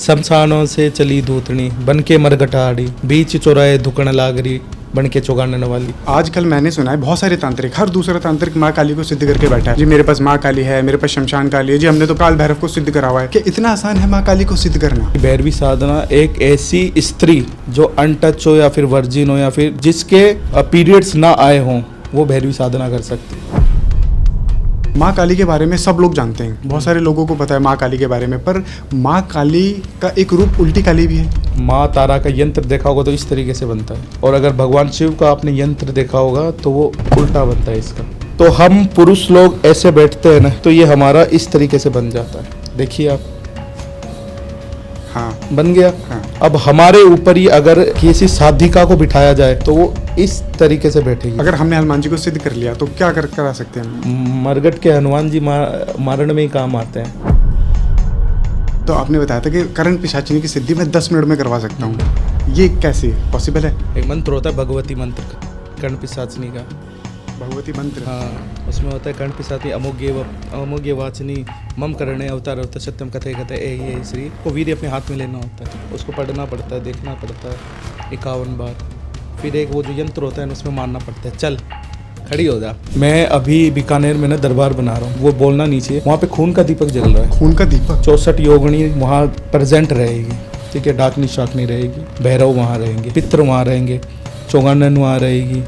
शमशानों से चली धूतनी बन के मरगटाड़ी बीच चौराहे धुकण लागरी बन के चौगाड़ने वाली। आजकल मैंने सुना है बहुत सारे तांत्रिक, हर दूसरा तांत्रिक माँ काली को सिद्ध करके बैठा है। जी मेरे पास माँ काली है, मेरे पास शमशान काली है, जी हमने तो काल भैरव को सिद्ध करा हुआ है। कि इतना आसान है माँ काली को सिद्ध करना? भैरवी साधना एक ऐसी स्त्री जो अनटच हो या फिर वर्जिन हो या फिर जिसके पीरियड्स ना आए हों, वो भैरवी साधना कर सकती है। माँ काली के बारे में सब लोग जानते हैं, बहुत सारे लोगों को पता है माँ काली के बारे में, पर माँ काली का एक रूप उल्टी काली भी है। माँ तारा का यंत्र देखा होगा तो इस तरीके से बनता है, और अगर भगवान शिव का आपने यंत्र देखा होगा तो वो उल्टा बनता है इसका। तो हम पुरुष लोग ऐसे बैठते हैं ना, तो ये हमारा इस तरीके से बन जाता है। देखिए आप, हाँ बन गया। हाँ। अब हमारे ऊपर ही अगर किसी साधिका को बिठाया जाए तो वो इस तरीके से बैठेगी। अगर हमने हनुमान जी को सिद्ध कर लिया तो क्या करा सकते हैं हम? मरगट के हनुमान जी मारण में ही काम आते हैं। तो आपने बताया था कि करण पिशाचिनी की सिद्धि मैं 10 मिनट में करवा सकता हूँ, ये कैसे पॉसिबल है? एक मंत्र होता है भगवती मंत्र का, कर्ण पिशाचिनी का। भगवती मंत्र? हाँ, उसमें होता है कर्ण पिशाचिनी अमोघ्य वाचनी मम करणे अवतार होता है सत्यम कथे कथे ए श्री को वीर अपने हाथ में लेना होता है, उसको पढ़ना पड़ता है, देखना पड़ता है 51 बार। फिर एक वो जो यंत्र होता है उसमें मारना पड़ता है। चल खड़ी हो जा। मैं अभी बीकानेर में ना दरबार बना रहा हूँ, वो बोलना नीचे, वहाँ पे खून का दीपक जल रहा है। खून का दीपक? 64 योगिनी वहाँ प्रेजेंट रहेगी, ठीक है। डाकनी शाकनी रहेगी, भैरव वहाँ रहेंगे, पितर वहाँ रहेंगे, चौगानन वहाँ रहेगी,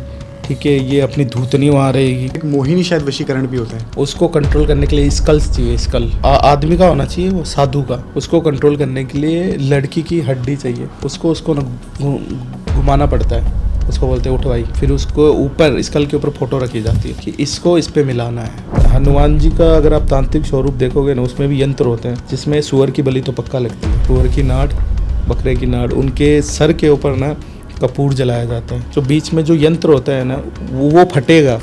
ठीक है। ये अपनी धूतनी वहाँ रहेगी। एक मोहिनी शायद वशीकरण भी होता है, उसको कंट्रोल करने के लिए स्कल्स चाहिए। स्कल आदमी का होना चाहिए, वो साधु का। उसको कंट्रोल करने के लिए लड़की की हड्डी चाहिए, उसको ना घुमाना पड़ता है, उसको बोलते हैं उठवाई। फिर उसको ऊपर स्कल के ऊपर फोटो रखी जाती है कि इसको इस पे मिलाना है। हनुमान जी का अगर आप तांत्रिक स्वरूप देखोगे ना, उसमें भी यंत्र होते हैं जिसमें सुअर की बलि तो पक्का लगती है। सुअर की नाड़, बकरे की नाड़, उनके सर के ऊपर ना कपूर जलाया जाता है। जो बीच में जो यंत्र होता है ना, वो फटेगा।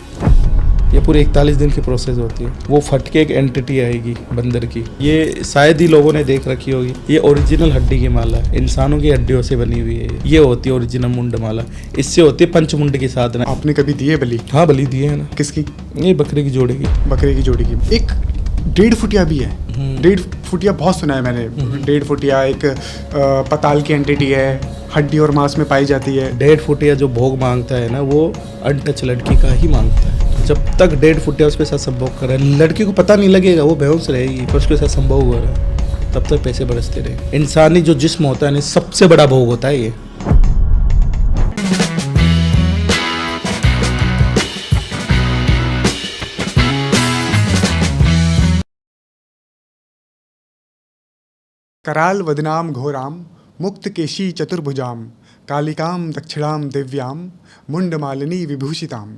ये पूरे 41 दिन की प्रोसेस होती है। वो फट के एक एंटिटी आएगी बंदर की। ये शायद ही लोगों ने देख रखी होगी। ये ओरिजिनल हड्डी की माला है, इंसानों की हड्डियों से बनी हुई है। ये होती है ओरिजिनल मुंड माला। इससे होती है पंचमुंड की साधना। आपने कभी दी है बलि? हाँ, बलि दी है ना। किसकी? ये बकरे की जोड़ी की। बकरे की जोड़ी की। एक 1.5 फुटिया भी है। 1.5 फुटिया बहुत सुना है मैंने। 1.5 फुटिया एक पताल की एंटिटी है, हड्डी और मांस में पाई जाती है। 1.5 फुटिया जो भोग मांगता है ना, वो अनटच लड़की का ही मांगता है। जब तक 1.5 फुटिया उसके साथ संभोग कर रहा है, लड़की को पता नहीं लगेगा, वो बेहोश रहेगी, पर उसके साथ संभोग हो रहा है, तब तक पैसे बरसते रहे। इंसानी जो जिस्म होता है ना, सबसे बड़ा भोग होता है ये। कराल वदनाम घोराम मुक्त केशी चतुर्भुजाम कालिकाम दक्षिणाम दिव्याम मुंडमालिनी विभूषिताम।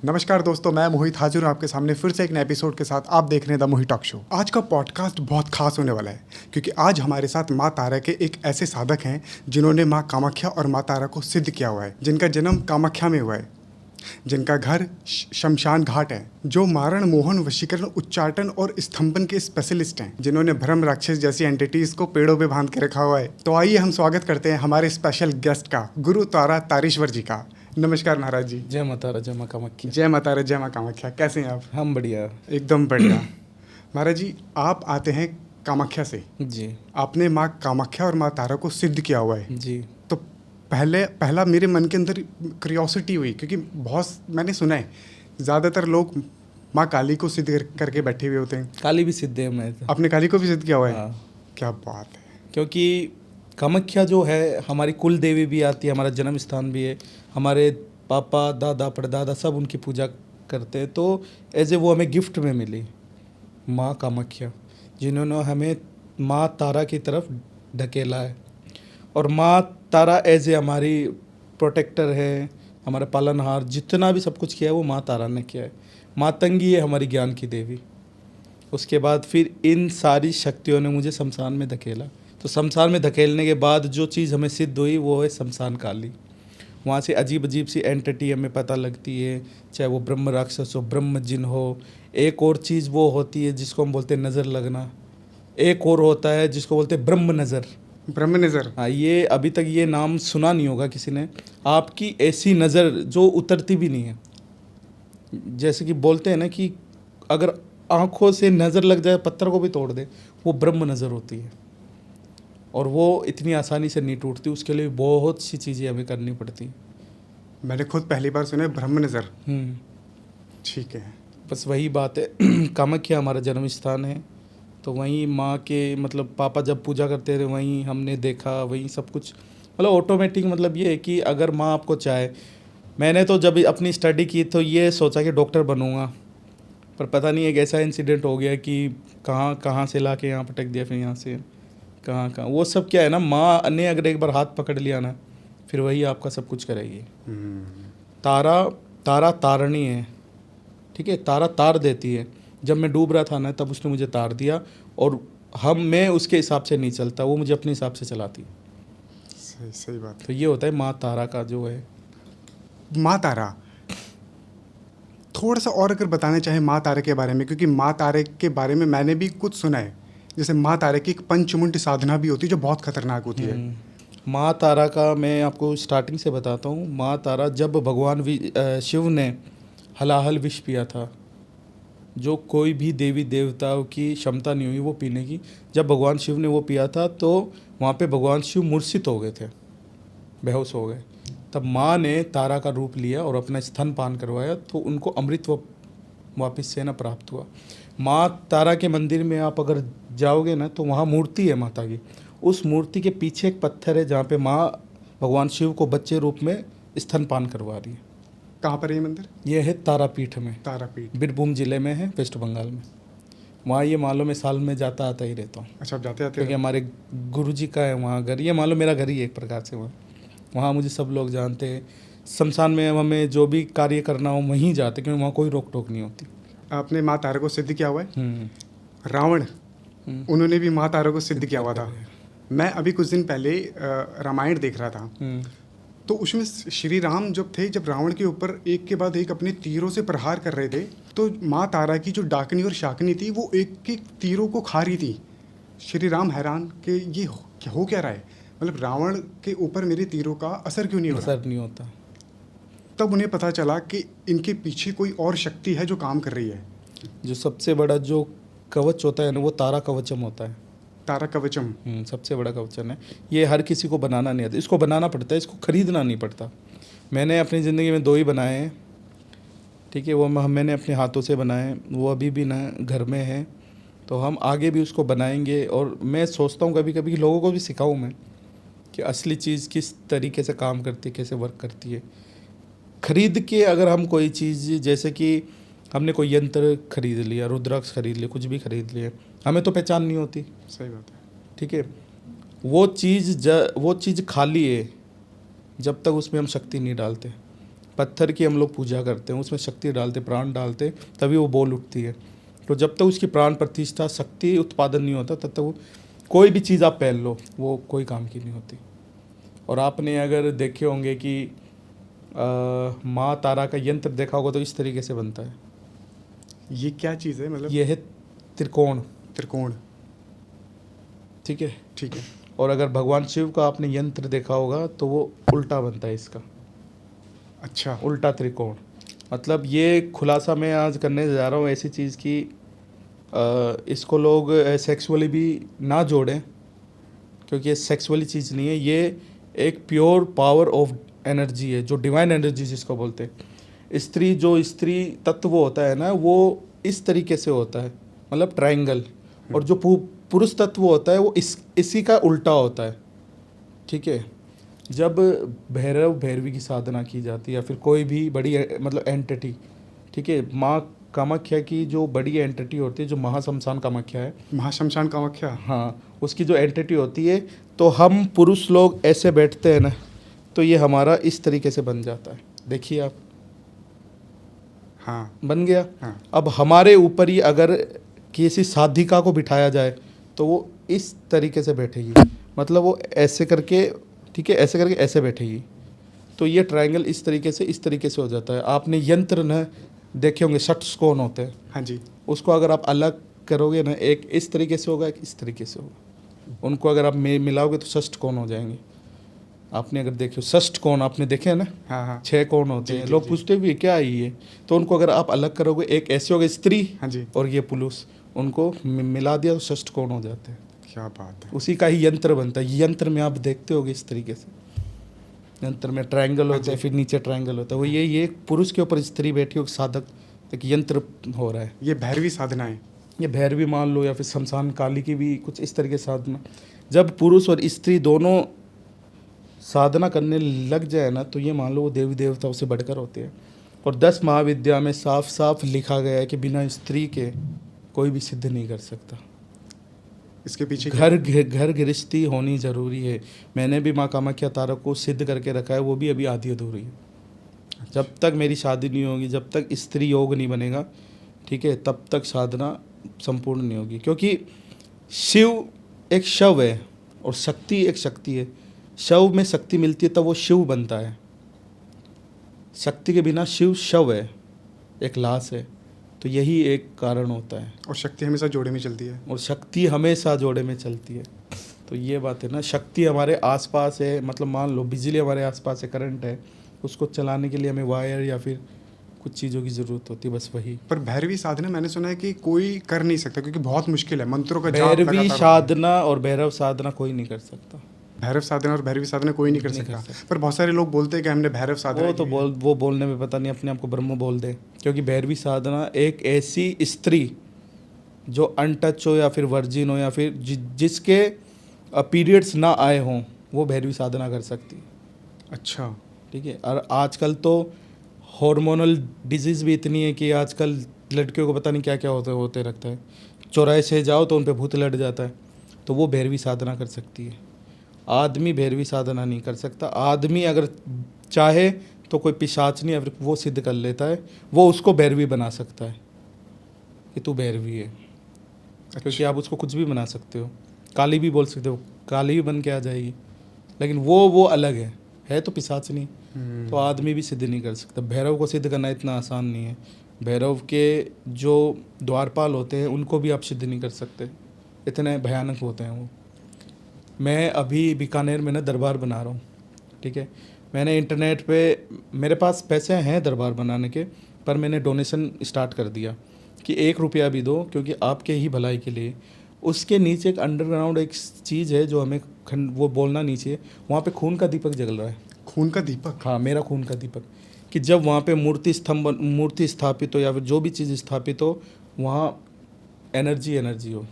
नमस्कार दोस्तों, मैं मोहित हाजिर हूँ आपके सामने फिर से एक नए एपिसोड के साथ। आप देख रहे हैं द मोहित टॉक शो। आज का पॉडकास्ट बहुत खास होने वाला है, क्योंकि आज हमारे साथ माँ तारा के एक ऐसे साधक हैं जिन्होंने माँ कामाख्या और माँ तारा को सिद्ध किया हुआ है, जिनका जन्म कामाख्या में हुआ है, जिनका घर शमशान घाट है, जो मारण, मोहन, वशीकरण, उच्चाटन और स्तंभन के स्पेशलिस्ट हैं, जिन्होंने भ्रम राक्षस जैसी एंटिटीज को पेड़ों पे बांध के रखा हुआ है। तो आइए हम स्वागत करते हैं हमारे स्पेशल गेस्ट का, गुरु तारा तारेश्वर जी का। नमस्कार महाराज जी। जय माता तारा, जय माँ कामाख्या। जय माता तारा, जय माँ कामाख्या। कैसे हैं आप? हम बढ़िया, एकदम बढ़िया। महाराज जी, आप आते हैं कामाख्या से जी। आपने माँ कामाख्या और माँ तारा को सिद्ध किया हुआ है जी। तो पहला मेरे मन के अंदर क्यूरियोसिटी हुई, क्योंकि बहुत मैंने सुना है ज़्यादातर लोग माँ काली को सिद्ध करके बैठे हुए होते हैं। काली भी सिद्ध है मैं तो। आपने काली को भी सिद्ध किया हुआ है? हाँ। क्या बात है। क्योंकि कामाख्या जो है हमारी कुल देवी भी आती है, हमारा जन्म स्थान भी है, हमारे पापा दादा परदादा सब उनकी पूजा करते हैं। तो एज ए वो हमें गिफ्ट में मिली माँ कामाख्या, जिन्होंने हमें माँ तारा की तरफ ढकेला है। और माँ तारा एज ए हमारी प्रोटेक्टर है, हमारा पालनहार, जितना भी सब कुछ किया है वो माँ तारा ने किया है। मातंगी है हमारी ज्ञान की देवी। उसके बाद फिर इन सारी शक्तियों ने मुझे शमशान में धकेला। तो शमशान में धकेलने के बाद जो चीज़ हमें सिद्ध हुई वो है शमशान काली। वहाँ से अजीब अजीब सी एंटिटी हमें पता लगती है, चाहे वो ब्रह्म राक्षस हो, ब्रह्म जिन हो। एक और चीज़ वो होती है जिसको हम बोलते हैं नज़र लगना। एक और होता है जिसको बोलते हैं ब्रह्म नज़र। ब्रह्म नज़र? हाँ, ये अभी तक ये नाम सुना नहीं होगा किसी ने। आपकी ऐसी नज़र जो उतरती भी नहीं है। जैसे कि बोलते हैं ना कि अगर आँखों से नज़र लग जाए, पत्थर को भी तोड़ दे, वो ब्रह्म नज़र होती है। और वो इतनी आसानी से नहीं टूटती, उसके लिए बहुत सी चीज़ें हमें करनी पड़ती। मैंने खुद पहली बार सुना है ब्रह्म नज़र। हम्म, ठीक है। बस वही बात है। कामाख्या हमारा जन्म स्थान है, तो वहीं माँ के मतलब पापा जब पूजा करते थे वहीं हमने देखा, वहीं सब कुछ मतलब ऑटोमेटिक। मतलब ये है कि अगर माँ आपको चाहे, मैंने तो जब अपनी स्टडी की तो ये सोचा कि डॉक्टर बनूंगा, पर पता नहीं एक ऐसा इंसिडेंट हो गया कि कहाँ कहाँ से ला के यहाँ पटक दिया, फिर यहाँ से कहाँ कहाँ। वो सब क्या है ना, माँ ने अगर एक बार हाथ पकड़ लिया ना, फिर वही आपका सब कुछ करेगी। तारा तारा तारणी है, ठीक है, तारा तार देती है। जब मैं डूब रहा था ना, तब उसने मुझे तार दिया, और मैं उसके हिसाब से नहीं चलता, वो मुझे अपने हिसाब से चलाती है। सही सही बात है। तो ये होता है माँ तारा का जो है। माँ तारा, थोड़ा सा और अगर बताना चाहे माँ तारा के बारे में, क्योंकि माँ तारा के बारे में मैंने भी कुछ सुना है। जैसे माँ तारा की एक पंचमुंड साधना भी होती है जो बहुत खतरनाक होती है। माँ तारा का मैं आपको स्टार्टिंग से बताता हूँ। माँ तारा, जब भगवान शिव ने हलाहल विष पिया था, जो कोई भी देवी देवताओं की क्षमता नहीं हुई वो पीने की, जब भगवान शिव ने वो पिया था तो वहाँ पे भगवान शिव मूर्छित हो गए थे, बेहोश हो गए। तब माँ ने तारा का रूप लिया और अपना स्तनपान करवाया, तो उनको अमृत वापस से ना प्राप्त हुआ। माँ तारा के मंदिर में आप अगर जाओगे ना, तो वहाँ मूर्ति है माता की। उस मूर्ति के पीछे एक पत्थर है जहाँ पे माँ भगवान शिव को बच्चे रूप में स्तनपान करवा रही है। कहाँ पर है ये मंदिर? ये है तारापीठ में, तारापीठ। बीरभूम जिले में है, वेस्ट बंगाल में। वहाँ ये मान लो मैं साल में जाता आता ही रहता हूँ, अच्छा, आप जाते आते क्योंकि हमारे गुरुजी का है वहाँ घर। ये मान लो मेरा घर ही है एक प्रकार से। वहाँ मुझे सब लोग जानते हैं। शमशान में हमें जो भी कार्य करना हो वहीं जाते, क्योंकि वहाँ कोई रोक टोक नहीं होती। आपने माँ तारा को सिद्ध किया हुआ है? हम्म, रावण, उन्होंने भी माँ तारा को सिद्ध किया हुआ था। मैं अभी कुछ दिन पहले रामायण देख रहा था, तो उसमें श्री राम जब थे, जब रावण के ऊपर एक के बाद एक अपने तीरों से प्रहार कर रहे थे, तो माँ तारा की जो डाकनी और शाकनी थी वो एक एक तीरों को खा रही थी। श्री राम हैरान कि ये हो क्या रहा है, मतलब रावण के ऊपर मेरे तीरों का असर क्यों नहीं हो रहा? असर नहीं होता। तब उन्हें पता चला कि इनके पीछे कोई और शक्ति है जो काम कर रही है। जो सबसे बड़ा जो कवच होता है ना, वो तारा कवचम होता है। तारा कवचम सबसे बड़ा कवचन है। ये हर किसी को बनाना नहीं आता, इसको बनाना पड़ता है, इसको खरीदना नहीं पड़ता। मैंने अपनी ज़िंदगी में 2 ही बनाए हैं, ठीक है, वो मैंने अपने हाथों से बनाए, वो अभी भी ना घर में है, तो हम आगे भी उसको बनाएंगे। और मैं सोचता हूँ कभी कभी लोगों को भी सिखाऊँ मैं कि असली चीज़ किस तरीके से काम करती है, कैसे वर्क करती है। खरीद के अगर हम कोई चीज़, जैसे कि हमने कोई यंत्र खरीद लिया, रुद्राक्ष खरीद लिया, कुछ भी खरीद लिया, हमें तो पहचान नहीं होती। सही बात है। ठीक है, वो चीज़ खाली है जब तक उसमें हम शक्ति नहीं डालते। पत्थर की हम लोग पूजा करते हैं, उसमें शक्ति डालते, प्राण डालते, तभी वो बोल उठती है। तो जब तक उसकी प्राण प्रतिष्ठा, शक्ति उत्पादन नहीं होता, तब तक वो कोई भी चीज़ आप पहन लो, वो कोई काम की नहीं होती। और आपने अगर देखे होंगे कि माँ तारा का यंत्र देखा होगा, तो इस तरीके से बनता है। ये क्या चीज़ है? मतलब ये है त्रिकोण। त्रिकोण, ठीक है। ठीक है। और अगर भगवान शिव का आपने यंत्र देखा होगा, तो वो उल्टा बनता है इसका। अच्छा, उल्टा त्रिकोण। मतलब ये खुलासा मैं आज करने जा रहा हूँ ऐसी चीज़ की, इसको लोग सेक्सुअली भी ना जोड़ें, क्योंकि ये सेक्सुअली चीज़ नहीं है। ये एक प्योर पावर ऑफ एनर्जी है, जो डिवाइन एनर्जी जिसको बोलते हैं। स्त्री तत्व होता है ना, वो इस तरीके से होता है, मतलब ट्रायंगल। और जो पुरुष तत्व होता है वो इसी का उल्टा होता है। ठीक है, जब भैरव भैरवी की साधना की जाती है, या फिर कोई भी बड़ी मतलब एंटिटी, ठीक है, माँ कामाख्या की जो बड़ी एंटिटी होती है, जो महाशमशान कामाख्या है, महाशमशान कामाख्या, हाँ, उसकी जो एंटिटी होती है, तो हम पुरुष लोग ऐसे बैठते हैं ना, तो ये हमारा इस तरीके से बन जाता है। देखिए आप, हाँ, बन गया। हाँ। अब हमारे ऊपर ही अगर किसी साधिका को बिठाया जाए, तो वो इस तरीके से बैठेगी, मतलब वो ऐसे करके, ठीक है, ऐसे करके ऐसे बैठेगी। तो ये ट्रायंगल इस तरीके से हो जाता है। आपने यंत्र न देखे होंगे, षटकोण होते हैं। हाँ जी। उसको अगर आप अलग करोगे ना, एक इस तरीके से होगा, एक इस तरीके से होगा। उनको अगर आप मिलाओगे तो षटकोण हो जाएंगे। आपने अगर देखे षटकोण आपने देखे हैं ना, हाँ, हाँ। 6 कोण होते हैं। लोग पूछते भी क्या है ये, तो उनको अगर आप अलग करोगे, एक ऐसे होगा स्त्री, हाँ जी। और ये पुरुष, उनको मिला दिया तो षटकोण हो जाते हैं। क्या बात है। उसी का ही यंत्र बनता है। यंत्र में आप देखते होगे इस तरीके से, यंत्र में ट्रायंगल होता है, फिर नीचे ट्रायंगल होता है। वो ये पुरुष के ऊपर स्त्री बैठी हो, साधक एक यंत्र हो रहा है। ये भैरवी साधना है। ये भैरवी मान लो, या फिर शमशान काली की भी कुछ इस तरीके से साधना। जब पुरुष और स्त्री दोनों साधना करने लग जाए ना, तो ये मान लो वो देवी देवताओं से बढ़कर होते हैं। और 10 महाविद्या में साफ साफ लिखा गया है कि बिना स्त्री के कोई भी सिद्ध नहीं कर सकता। इसके पीछे घर गृहस्थी होनी जरूरी है। मैंने भी माँ कामाख्या तारा को सिद्ध करके रखा है, वो भी अभी आधी अधूरी है। जब तक मेरी शादी नहीं होगी, जब तक स्त्री योग नहीं बनेगा, ठीक है, तब तक साधना संपूर्ण नहीं होगी। क्योंकि शिव एक शव है और शक्ति एक शक्ति है। शव में शक्ति मिलती है तब वो शिव बनता है। शक्ति के बिना शिव शव है, एक लाश है। तो यही एक कारण होता है। और शक्ति हमेशा जोड़े में चलती है। और शक्ति हमेशा जोड़े में चलती है। तो ये बात है ना, शक्ति हमारे आसपास है। मतलब मान लो बिजली हमारे आसपास है, करंट है, उसको चलाने के लिए हमें वायर या फिर कुछ चीज़ों की ज़रूरत होती है, बस वही। पर भैरवी साधना मैंने सुना है कि कोई कर नहीं सकता, क्योंकि बहुत मुश्किल है, मंत्रों का जाप भैरवी लगातार साधना और भैरव साधना कोई नहीं कर सकता। भैरव साधना और भैरवी साधना कोई नहीं कर सकता। पर बहुत सारे लोग बोलते हैं कि हमने भैरव साधना वो तो वो बोलने में पता नहीं अपने आप को ब्रह्म बोल दे। क्योंकि भैरवी साधना एक ऐसी स्त्री जो अनटच हो या फिर वर्जिन हो या फिर जिसके पीरियड्स ना आए हों, वो भैरवी साधना कर सकती है। अच्छा, ठीक है। और आजकल तो हार्मोनल डिजीज़ भी इतनी है कि आजकल लड़कियों को पता नहीं क्या क्या होते रखता है। चौराहे से जाओ तो उन पे भूत लड़ जाता है। तो वो भैरवी साधना कर सकती है। आदमी भैरवी साधना नहीं कर सकता। आदमी अगर चाहे तो कोई पिशाच नहीं, अगर वो सिद्ध कर लेता है, वो उसको भैरवी बना सकता है कि तू भैरवी है। क्योंकि आप उसको कुछ भी बना सकते हो, काली भी बोल सकते हो, काली भी बन के आ जाएगी। लेकिन वो अलग है तो पिशाच नहीं। तो आदमी भी सिद्ध नहीं कर सकता। भैरव को सिद्ध करना इतना आसान नहीं है। भैरव के जो द्वारपाल होते हैं उनको भी आप सिद्ध नहीं कर सकते, इतने भयानक होते हैं वो। मैं अभी बीकानेर में ना दरबार बना रहा हूँ, ठीक है। मैंने इंटरनेट पे, मेरे पास पैसे हैं दरबार बनाने के, पर मैंने डोनेशन स्टार्ट कर दिया कि 1 रुपया भी दो, क्योंकि आपके ही भलाई के लिए। उसके नीचे एक अंडरग्राउंड एक चीज़ है जो हमें वो बोलना नीचे, वहाँ पे खून का दीपक जल रहा है। खून का दीपक? हाँ, मेरा खून का दीपक। कि जब वहाँ पे मूर्ति स्थापित हो या फिर जो भी चीज़ स्थापित हो, वहाँ एनर्जी हो।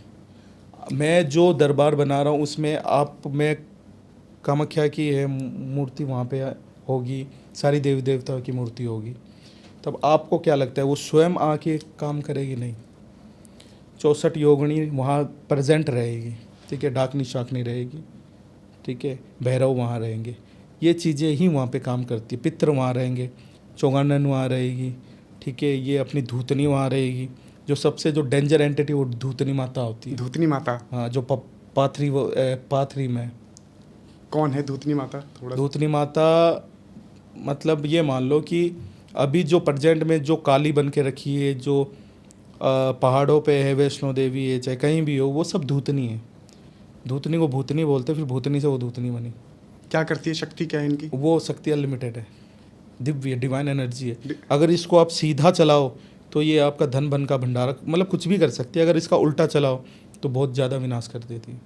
मैं जो दरबार बना रहा हूँ उसमें मैं कामाख्या की है मूर्ति वहाँ पे होगी, सारी देवी देवताओं की मूर्ति होगी। तब आपको क्या लगता है वो स्वयं आके काम करेगी? नहीं। 64 योगिनी वहाँ प्रेजेंट रहेगी, ठीक है। डाकनी शाकनी रहेगी, ठीक है। भैरव वहाँ रहेंगे, ये चीज़ें ही वहाँ पे काम करती है। पितर वहाँ रहेंगे, चौगानन वहाँ रहेगी, ठीक है। ये अपनी धूतनी वहाँ रहेगी। जो सबसे जो डेंजर एंटिटी वो धूतनी माता होती है। धूतनी माता? हाँ, जो पाथरी में। कौन है धूतनी माता? थोड़ा धूतनी माता मतलब ये मान लो कि अभी जो प्रेजेंट में जो काली बन के रखी है, जो पहाड़ों पे है, वैष्णो देवी है, चाहे कहीं भी हो, वो सब धूतनी है। धूतनी को भूतनी बोलते, फिर भूतनी से वो धूतनी बनी। क्या करती है? शक्ति क्या है इनकी? वो शक्ति अनलिमिटेड है, दिव्य डिवाइन एनर्जी है। अगर इसको आप सीधा चलाओ तो ये आपका धन बन का भंडारा, मतलब कुछ भी कर सकती है। अगर इसका उल्टा चलाओ तो बहुत ज़्यादा विनाश कर देती है।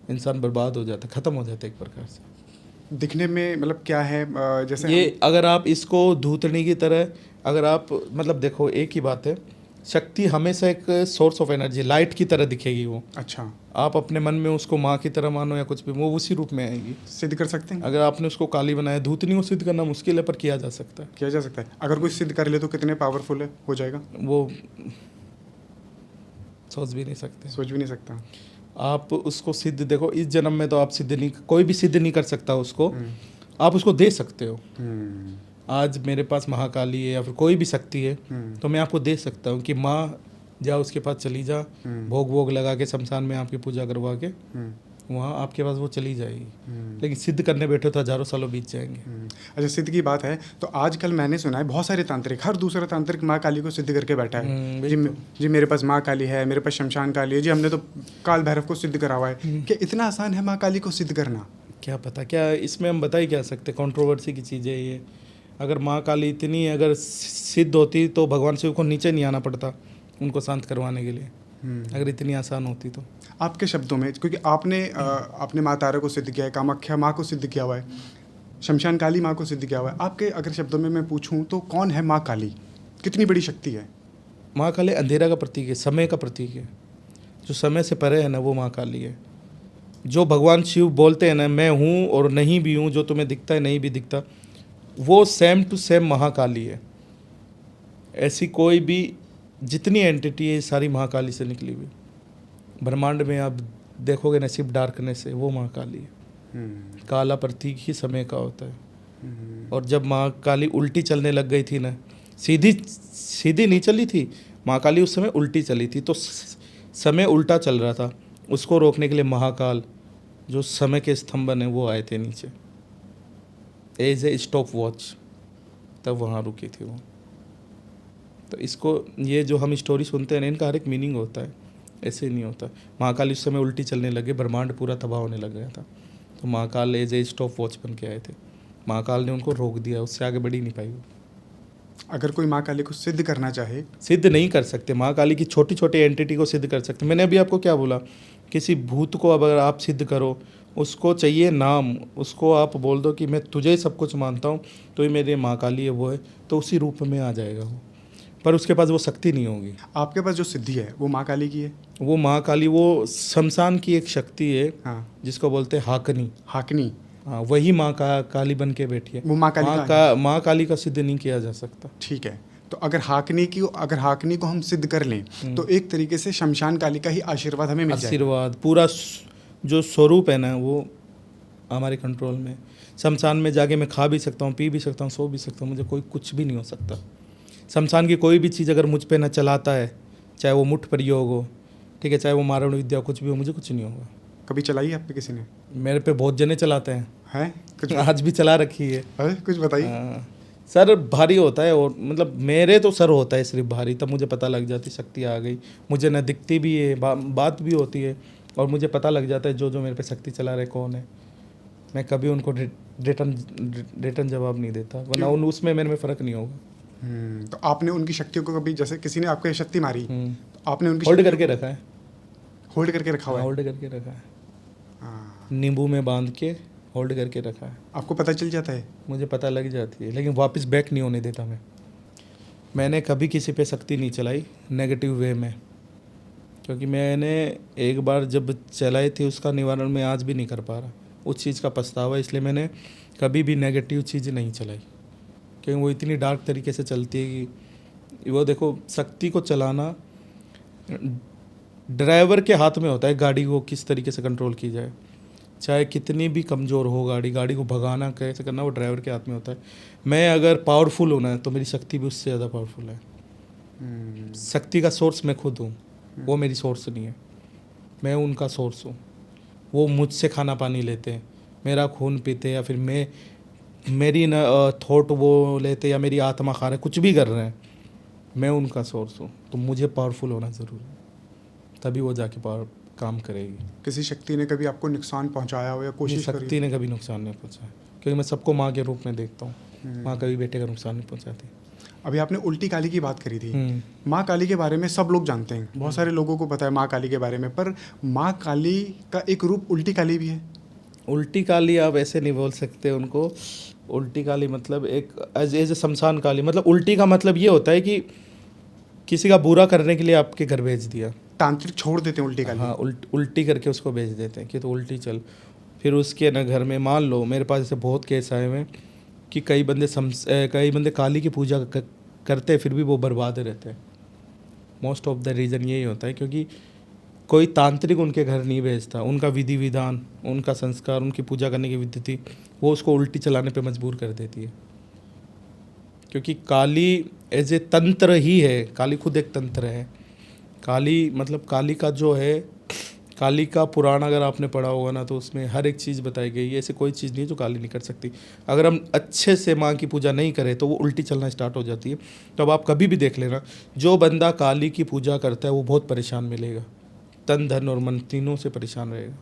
इंसान बर्बाद हो जाता है, ख़त्म हो जाता है एक प्रकार से। दिखने में मतलब क्या है, जैसे ये अगर आप इसको धूतनी की तरह, अगर आप मतलब देखो, एक ही बात है, शक्ति हमेशा एक सोर्स ऑफ एनर्जी, लाइट की तरह दिखेगी वो। अच्छा, आप अपने मन में उसको माँ की तरह मानो या कुछ भी, वो उसी रूप में आएगी। सिद्ध कर सकते हैं? अगर आपने उसको काली बनाया, धूतनी को सिद्ध करना मुश्किल है, पर किया जा सकता है। किया जा सकता है। अगर कोई सिद्ध कर ले तो कितने पावरफुल है हो जाएगा? वो सोच भी नहीं सकते। सोच भी नहीं सकता। आप उसको सिद्ध देखो, इस जन्म में तो आप सिद्ध नहीं, कोई भी सिद्ध नहीं कर सकता उसको। आप उसको दे सकते हो। आज मेरे पास महाकाली है या फिर कोई भी शक्ति है, तो मैं आपको दे सकता हूँ कि माँ जा, उसके पास चली जा, भोग लगा के शमशान में आपकी पूजा करवा के वहाँ आपके पास वो चली जाएगी। लेकिन सिद्ध करने बैठो तो हजारों सालों बीत जाएंगे। अच्छा, सिद्ध की बात है तो आजकल मैंने सुना है बहुत सारे तांत्रिक, हर दूसरा तांत्रिक माँ काली को सिद्ध करके बैठा है। जी मेरे पास माँ काली है, मेरे पास शमशान काली है, जी हमने तो काल भैरव को सिद्ध करा हुआ है। क्या इतना आसान है माँ काली को सिद्ध करना? क्या पता, क्या इसमें हम बता ही क्या सकते। कंट्रोवर्सी की चीज़ है ये। अगर माँ काली इतनी अगर सिद्ध होती तो भगवान शिव को नीचे नहीं आना पड़ता उनको शांत करवाने के लिए, अगर इतनी आसान होती तो। आपके शब्दों में, क्योंकि आपने माँ तारा को सिद्ध किया है, कामाख्या माँ को सिद्ध किया हुआ है, शमशान काली माँ को सिद्ध किया हुआ है, आपके अगर शब्दों में मैं पूछूं तो कौन है माँ काली, कितनी बड़ी शक्ति है? माँ काली अंधेरा का प्रतीक है, समय का प्रतीक है। जो समय से परे है ना, वो माँ काली है। जो भगवान शिव बोलते हैं ना, मैं हूँ और नहीं भी हूँ, जो तुम्हें दिखता है नहीं भी दिखता, वो सेम टू सेम महाकाली है। ऐसी कोई भी जितनी एंटिटी है सारी महाकाली से निकली हुई। ब्रह्मांड में आप देखोगे ना, सिर्फ डार्कनेस है, वो महाकाली है। काला प्रतीक ही समय का होता है। और जब महाकाली उल्टी चलने लग गई थी ना, सीधी सीधी नहीं चली थी महाकाली, उस समय उल्टी चली थी, तो समय उल्टा चल रहा था। उसको रोकने के लिए महाकाल, जो समय के स्तंभन है, वो आए थे नीचे एज ए स्टॉप वॉच, तब वहाँ रुकी थी वो। तो इसको, ये जो हम स्टोरी सुनते हैं ना, इनका हर एक मीनिंग होता है, ऐसे नहीं होता। महाकाल उस समय उल्टी चलने लगे, ब्रह्मांड पूरा तबाह होने लग गया था, तो Mahakal as a stopwatch बन के आए थे। महाकाल ने उनको रोक दिया, उससे आगे बढ़ ही नहीं पाई वो। अगर कोई माँ काली को सिद्ध करना चाहे, सिद्ध नहीं कर सकते। महाकाली की छोटी छोटी एंटिटी को सिद्ध कर सकते। मैंने अभी आपको क्या बोला, किसी भूत को अगर आप सिद्ध करो, उसको चाहिए नाम, उसको आप बोल दो कि मैं तुझे ही सब कुछ मानता हूँ, तो ये मेरे महाकाली है, वो है, तो उसी रूप में आ जाएगा वो, पर उसके पास वो शक्ति नहीं होगी। आपके पास जो सिद्धि है वो माँ काली की है? वो महाकाली, वो शमशान की एक शक्ति है, हाँ, जिसको बोलते हैं हाकनी। हाकनी, हाँ, वही माँ का काली बन के बैठी है। वो माँ काली का माँ काली का सिद्ध नहीं किया जा सकता। ठीक है, तो अगर हाकनी को हम सिद्ध कर लें तो एक तरीके से शमशान काली का ही आशीर्वाद हमें मिल जाएगा। आशीर्वाद, पूरा जो स्वरूप है ना, वो हमारे कंट्रोल में। शमशान में जाके मैं खा भी सकता हूँ, पी भी सकता हूँ, सो भी सकता हूँ, मुझे कोई कुछ भी नहीं हो सकता। शमशान की कोई भी चीज़ अगर मुझ पे ना चलाता है, चाहे वो मुठ प्रयोग हो, ठीक है, चाहे वो मारण विद्या, कुछ भी हो, मुझे कुछ नहीं होगा। कभी चलाई है आप पे किसी ने? मेरे पे बहुत जने चलाते हैं, है कुछ? आज भी चला रखी है। कुछ बताइए। हाँ, सर भारी होता है, और मतलब मेरे तो सर होता है सिर्फ भारी, तब मुझे पता लग जाती शक्ति आ गई। मुझे ना दिखती भी है, बात भी होती है, और मुझे पता लग जाता है जो मेरे पे शक्ति चला रहे कौन है। मैं कभी उनको रिटर्न जवाब नहीं देता, वरना उसमें मेरे में फ़र्क नहीं होगा। तो आपने उनकी शक्तियों को कभी, जैसे किसी ने आपको शक्ति मारी, तो आपने उनकी होल्ड करके रखा है। होल्ड करके रखा हुआ है? होल्ड करके रखा है, हाँ। नींबू में बांध के होल्ड करके रखा है। आपको पता चल जाता है? मुझे पता लग जाती है, लेकिन वापस बैक नहीं होने देता मैंने कभी किसी पे शक्ति नहीं चलाई नेगेटिव वे में, क्योंकि मैंने एक बार जब चलाई थी, उसका निवारण मैं आज भी नहीं कर पा रहा। उस चीज़ का पछतावा, इसलिए मैंने कभी भी नेगेटिव चीज़ नहीं चलाई, क्योंकि वो इतनी डार्क तरीके से चलती है कि वो देखो, शक्ति को चलाना ड्राइवर के हाथ में होता है, गाड़ी को किस तरीके से कंट्रोल की जाए। चाहे कितनी भी कमज़ोर हो गाड़ी को भगाना कैसे करना, वो ड्राइवर के हाथ में होता है। मैं अगर पावरफुल होना है, तो मेरी शक्ति भी उससे ज़्यादा पावरफुल है। शक्ति का सोर्स मैं खुद हूँ, वो मेरी सोर्स नहीं है, मैं उनका सोर्स हूँ। वो मुझसे खाना पानी लेते हैं, मेरा खून पीते, या फिर मेरी थॉट वो लेते, या मेरी आत्मा खा रहे, कुछ भी कर रहे हैं, मैं उनका सोर्स हूँ। तो मुझे पावरफुल होना ज़रूरी है, तभी वो जाके काम करेगी। किसी शक्ति ने कभी आपको नुकसान पहुंचाया हो या कोशिश करी? शक्ति ने कभी नुकसान नहीं पहुंचाया, क्योंकि मैं सबको माँ के रूप में देखता हूँ। माँ कभी बेटे का नुकसान नहीं पहुंचाती। अभी आपने उल्टी काली की बात करी थी। माँ काली के बारे में सब लोग जानते हैं, बहुत सारे लोगों को पता है माँ काली के बारे में, पर माँ काली का एक रूप उल्टी काली भी है। उल्टी काली आप ऐसे नहीं बोल सकते उनको। उल्टी काली मतलब एक एज शमशान काली, मतलब उल्टी का मतलब ये होता है कि किसी का बुरा करने के लिए आपके घर भेज दिया। तांत्रिक छोड़ देते हैं उल्टी काली। हाँ, उल्टी करके उसको भेज देते हैं कि तो उल्टी चल। फिर उसके ना घर में, मान लो मेरे पास ऐसे बहुत केस आए हुए कि कई बंदे काली की पूजा करते हैं, फिर भी वो बर्बाद रहते हैं। मोस्ट ऑफ द रीज़न यही होता है, क्योंकि कोई तांत्रिक उनके घर नहीं भेजता। उनका विधि विधान, उनका संस्कार, उनकी पूजा करने की विधि, वो उसको उल्टी चलाने पे मजबूर कर देती है। क्योंकि काली एज ए तंत्र ही है, काली खुद एक तंत्र है। काली मतलब काली का जो है, काली का पुराण अगर आपने पढ़ा होगा ना, तो उसमें हर एक चीज़ बताई गई है। ऐसे कोई चीज़ नहीं है जो काली नहीं कर सकती। अगर हम अच्छे से माँ की पूजा नहीं करें तो वो उल्टी चलना स्टार्ट हो जाती है। तो अब आप कभी भी देख लेना, जो बंदा काली की पूजा करता है वो बहुत परेशान मिलेगा, तन धन और मन तीनों से परेशान रहेगा।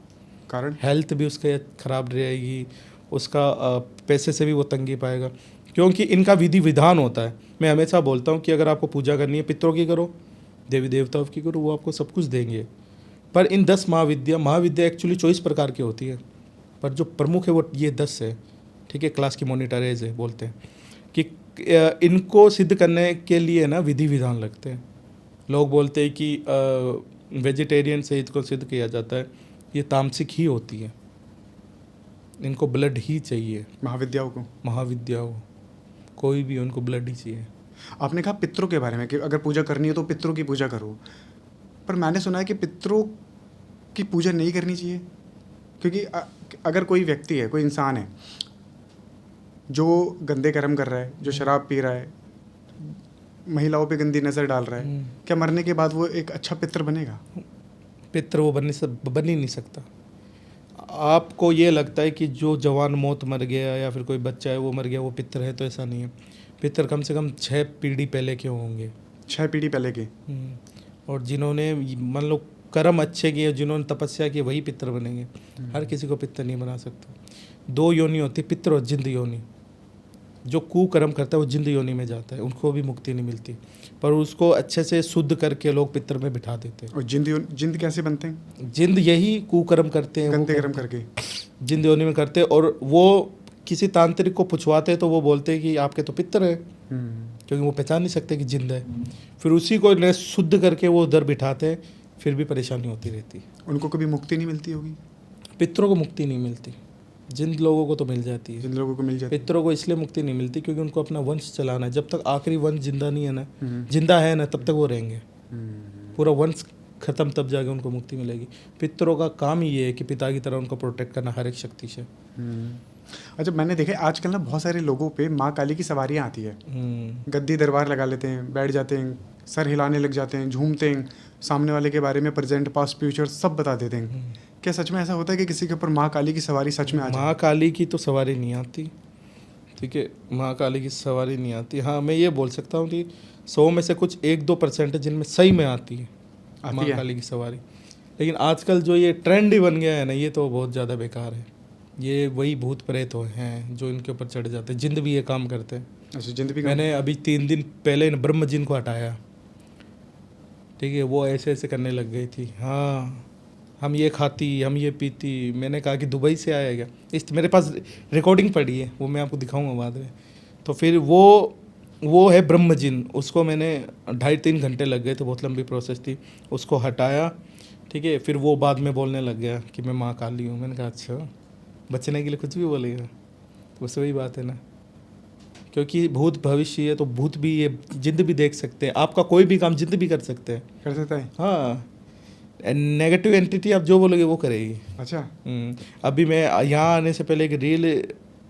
कारण हेल्थ भी उसका ख़राब रहेगी, उसका पैसे से भी वो तंगी पाएगा, क्योंकि इनका विधि विधान होता है। मैं हमेशा बोलता हूँ कि अगर आपको पूजा करनी है, पितरों की करो, देवी देवताओं की करो, वो आपको सब कुछ देंगे। पर इन 10 महाविद्या एक्चुअली 24 प्रकार की होती है, पर जो प्रमुख है वो ये 10 है, ठीक है। क्लास की मॉनिटरेज है बोलते हैं कि इनको सिद्ध करने के लिए ना विधि विधान लगते हैं। लोग बोलते हैं कि वेजिटेरियन से इसको सिद्ध किया जाता है, ये तामसिक ही होती है, इनको ब्लड ही चाहिए। महाविद्याओं कोई भी उनको ब्लड ही चाहिए। आपने कहा पितरों के बारे में कि अगर पूजा करनी है तो पितरों की पूजा करो, पर मैंने सुना है कि पितरों की पूजा नहीं करनी चाहिए, क्योंकि अगर कोई व्यक्ति है, कोई इंसान है जो गंदे कर्म कर रहा है, जो शराब पी रहा है, महिलाओं पे गंदी नज़र डाल रहा है, क्या मरने के बाद वो एक अच्छा पितर बनेगा? पितर वो बन ही नहीं सकता। आपको ये लगता है कि जो जवान मौत मर गया या फिर कोई बच्चा है वो मर गया वो पितर है, तो ऐसा नहीं है। पितर कम से कम 6 पीढ़ी पहले के होंगे। 6 पीढ़ी पहले के। और जिन्होंने मान लो कर्म अच्छे किए, जिन्होंने तपस्या की, वही पितर बनेंगे। हर किसी को पितर नहीं बना सकता। 2 योनि होती है, पितर और जिंद योनि। जो कुकर्म करता है वो जिंद योनि में जाता है, उनको भी मुक्ति नहीं मिलती, पर उसको अच्छे से शुद्ध करके लोग पितर में बिठा देते हैं। और जिंद कैसे बनते हैं? जिंद यही कुकर्म करते हैं, गंदे कर्म करके जिंद योनि में करते हैं। और वो किसी तांत्रिक को पूछवाते हैं तो वो बोलते हैं कि आपके तो पितर है, क्योंकि वो पहचान नहीं सकते कि जिंद है। फिर उसी को शुद्ध करके वो उधर बिठाते हैं, फिर भी परेशानी होती रहती है। उनको कभी मुक्ति नहीं मिलती होगी? पितरों को मुक्ति नहीं मिलती, जिंद लोगों को तो मिल जाती है। जिन लोगों को मिल जाती है। पितरों को इसलिए मुक्ति नहीं मिलती क्योंकि उनको अपना वंश चलाना है। जब तक आखिरी वंश जिंदा नहीं है ना, जिंदा है ना, तब तक वो रहेंगे। पूरा वंश खत्म तब जाके उनको मुक्ति मिलेगी। पितरों का काम ही ये है कि पिता की तरह उनको प्रोटेक्ट करना हर एक शक्ति से। अच्छा, मैंने देखा आजकल ना बहुत सारे लोगों पे माँ काली की सवारियाँ आती है। गद्दी दरबार लगा लेते हैं, बैठ जाते हैं, सर हिलाने लग जाते हैं, झूमते हैं, सामने वाले के बारे में प्रेजेंट पास्ट फ्यूचर सब बता देते हैं। क्या सच में ऐसा होता है कि किसी के ऊपर माँ काली की सवारी सच में आ जाए? माँ काली की तो सवारी नहीं आती, ठीक है। माँ काली की सवारी नहीं आती। हाँ, मैं ये बोल सकता हूँ कि 100 में से कुछ 1-2% है जिनमें सही में आती है माँ काली की सवारी। लेकिन आजकल जो ये ट्रेंड ही बन गया है ना, ये तो बहुत ज़्यादा बेकार है। ये वही भूत प्रेत हैं जो इनके ऊपर चढ़ जाते हैं। जिंद भी ये काम करते हैं। अच्छा, जिंद भी। मैंने अभी 3 दिन पहले ब्रह्म जिन को हटाया, ठीक है। वो ऐसे ऐसे करने लग गई थी, हाँ हम ये खाती, हम ये पीती। मैंने कहा कि दुबई से आया क्या? मेरे पास रिकॉर्डिंग पड़ी है, वो मैं आपको दिखाऊंगा बाद में। तो फिर वो है ब्रह्म जिन, उसको मैंने 2.5-3 घंटे लग गए थे, बहुत लंबी प्रोसेस थी। उसको हटाया, ठीक है। फिर वो बाद में बोलने लग गया कि मैं माँ काली हूँ। मैंने कहा अच्छा, बचने के लिए कुछ भी बोलेगा, तो बस वही बात है ना। क्योंकि भूत भविष्य है तो भूत भी ये जिंद भी देख सकते हैं। आपका कोई भी काम जिंद भी कर सकते हैं, कर सकता है। हाँ, नेगेटिव एंटिटी आप जो बोलोगे वो करेगी। अच्छा। अभी मैं यहाँ आने से पहले एक रील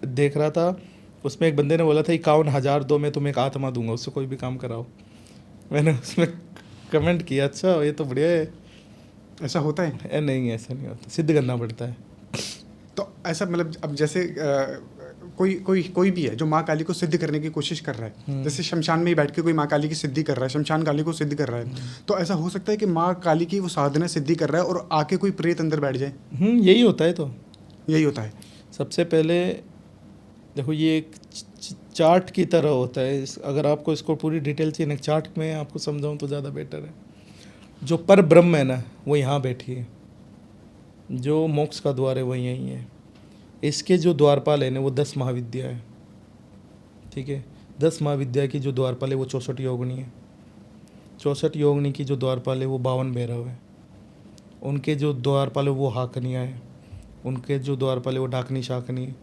देख रहा था, उसमें एक बंदे ने बोला था 51,000 दो, मैं तुम्हें एक आत्मा दूंगा, उससे कोई भी काम कराओ। मैंने उसमें कमेंट किया अच्छा ये तो बढ़िया है। ऐसा होता है? नहीं, ऐसा नहीं होता, सिद्ध करना पड़ता है। तो ऐसा मतलब अब जैसे कोई भी है जो माँ काली को सिद्ध करने की कोशिश कर रहा है, जैसे शमशान में ही बैठ के कोई माँ काली की सिद्धि कर रहा है, शमशान काली को सिद्ध कर रहा है, तो ऐसा हो सकता है कि माँ काली की वो साधना सिद्धि कर रहा है और आके कोई प्रेत अंदर बैठ जाए? यही होता है। तो यही होता है। सबसे पहले देखो, ये एक चार्ट की तरह होता है। अगर आपको इसको पूरी डिटेल चाहिए, चार्ट में आपको समझाऊँ तो ज़्यादा बेटर है। जो पर ब्रह्म है ना, वो यहाँ बैठी है। जो मोक्ष का द्वार है वो यहीं है। इसके जो द्वारपाल है ना, वो 10 महाविद्या है, ठीक है। 10 महाविद्या की जो द्वारपाल है वो 64 योगिनी है। 64 योगिनी की जो द्वारपाल है वो 52 भैरव है। उनके जो द्वारपाल है वो हाकनिया है। उनके जो द्वारपाल है वो डाकनी शाकनी है।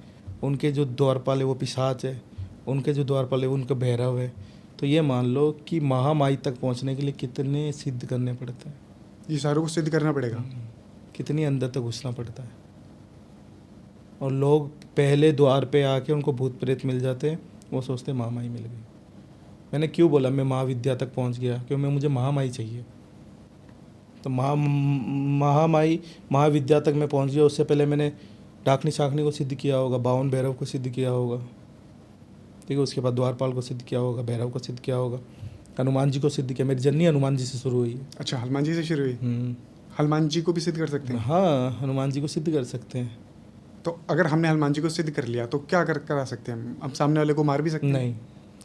उनके जो द्वारपाल है वो पिशाच है। उनके जो द्वारपाल है उनका भैरव है। तो ये मान लो कि महामाई तक पहुंचने के लिए कितने सिद्ध करने पड़ते हैं। ये सारों को सिद्ध करना पड़ेगा। कितनी अंदर तक घुसना पड़ता है। और लोग पहले द्वार पे आके उनको भूत प्रेत मिल जाते हैं, वो सोचते महामाई मिल गई। मैंने क्यों बोला मैं महाविद्या तक पहुंच गया, क्योंकि मुझे महामाई चाहिए। तो महामाई महाविद्या तक मैं पहुंच गया। उससे पहले मैंने डाकनी शाकनी को सिद्ध किया होगा, 52 भैरव को सिद्ध किया होगा, ठीक है। उसके बाद द्वारपाल को सिद्ध किया होगा, भैरव को सिद्ध किया होगा, हनुमान जी को सिद्ध किया। मेरी जर्नी हनुमान जी से शुरू हुई है। अच्छा, हनुमान जी से शुरू हुई। हनुमान जी को भी सिद्ध कर सकते हैं? हाँ, हनुमान जी को सिद्ध कर सकते हैं। तो अगर हमने हनुमान जी को सिद्ध कर लिया तो क्या करा सकते हैं हम? सामने वाले को मार भी सकते हैं? नहीं,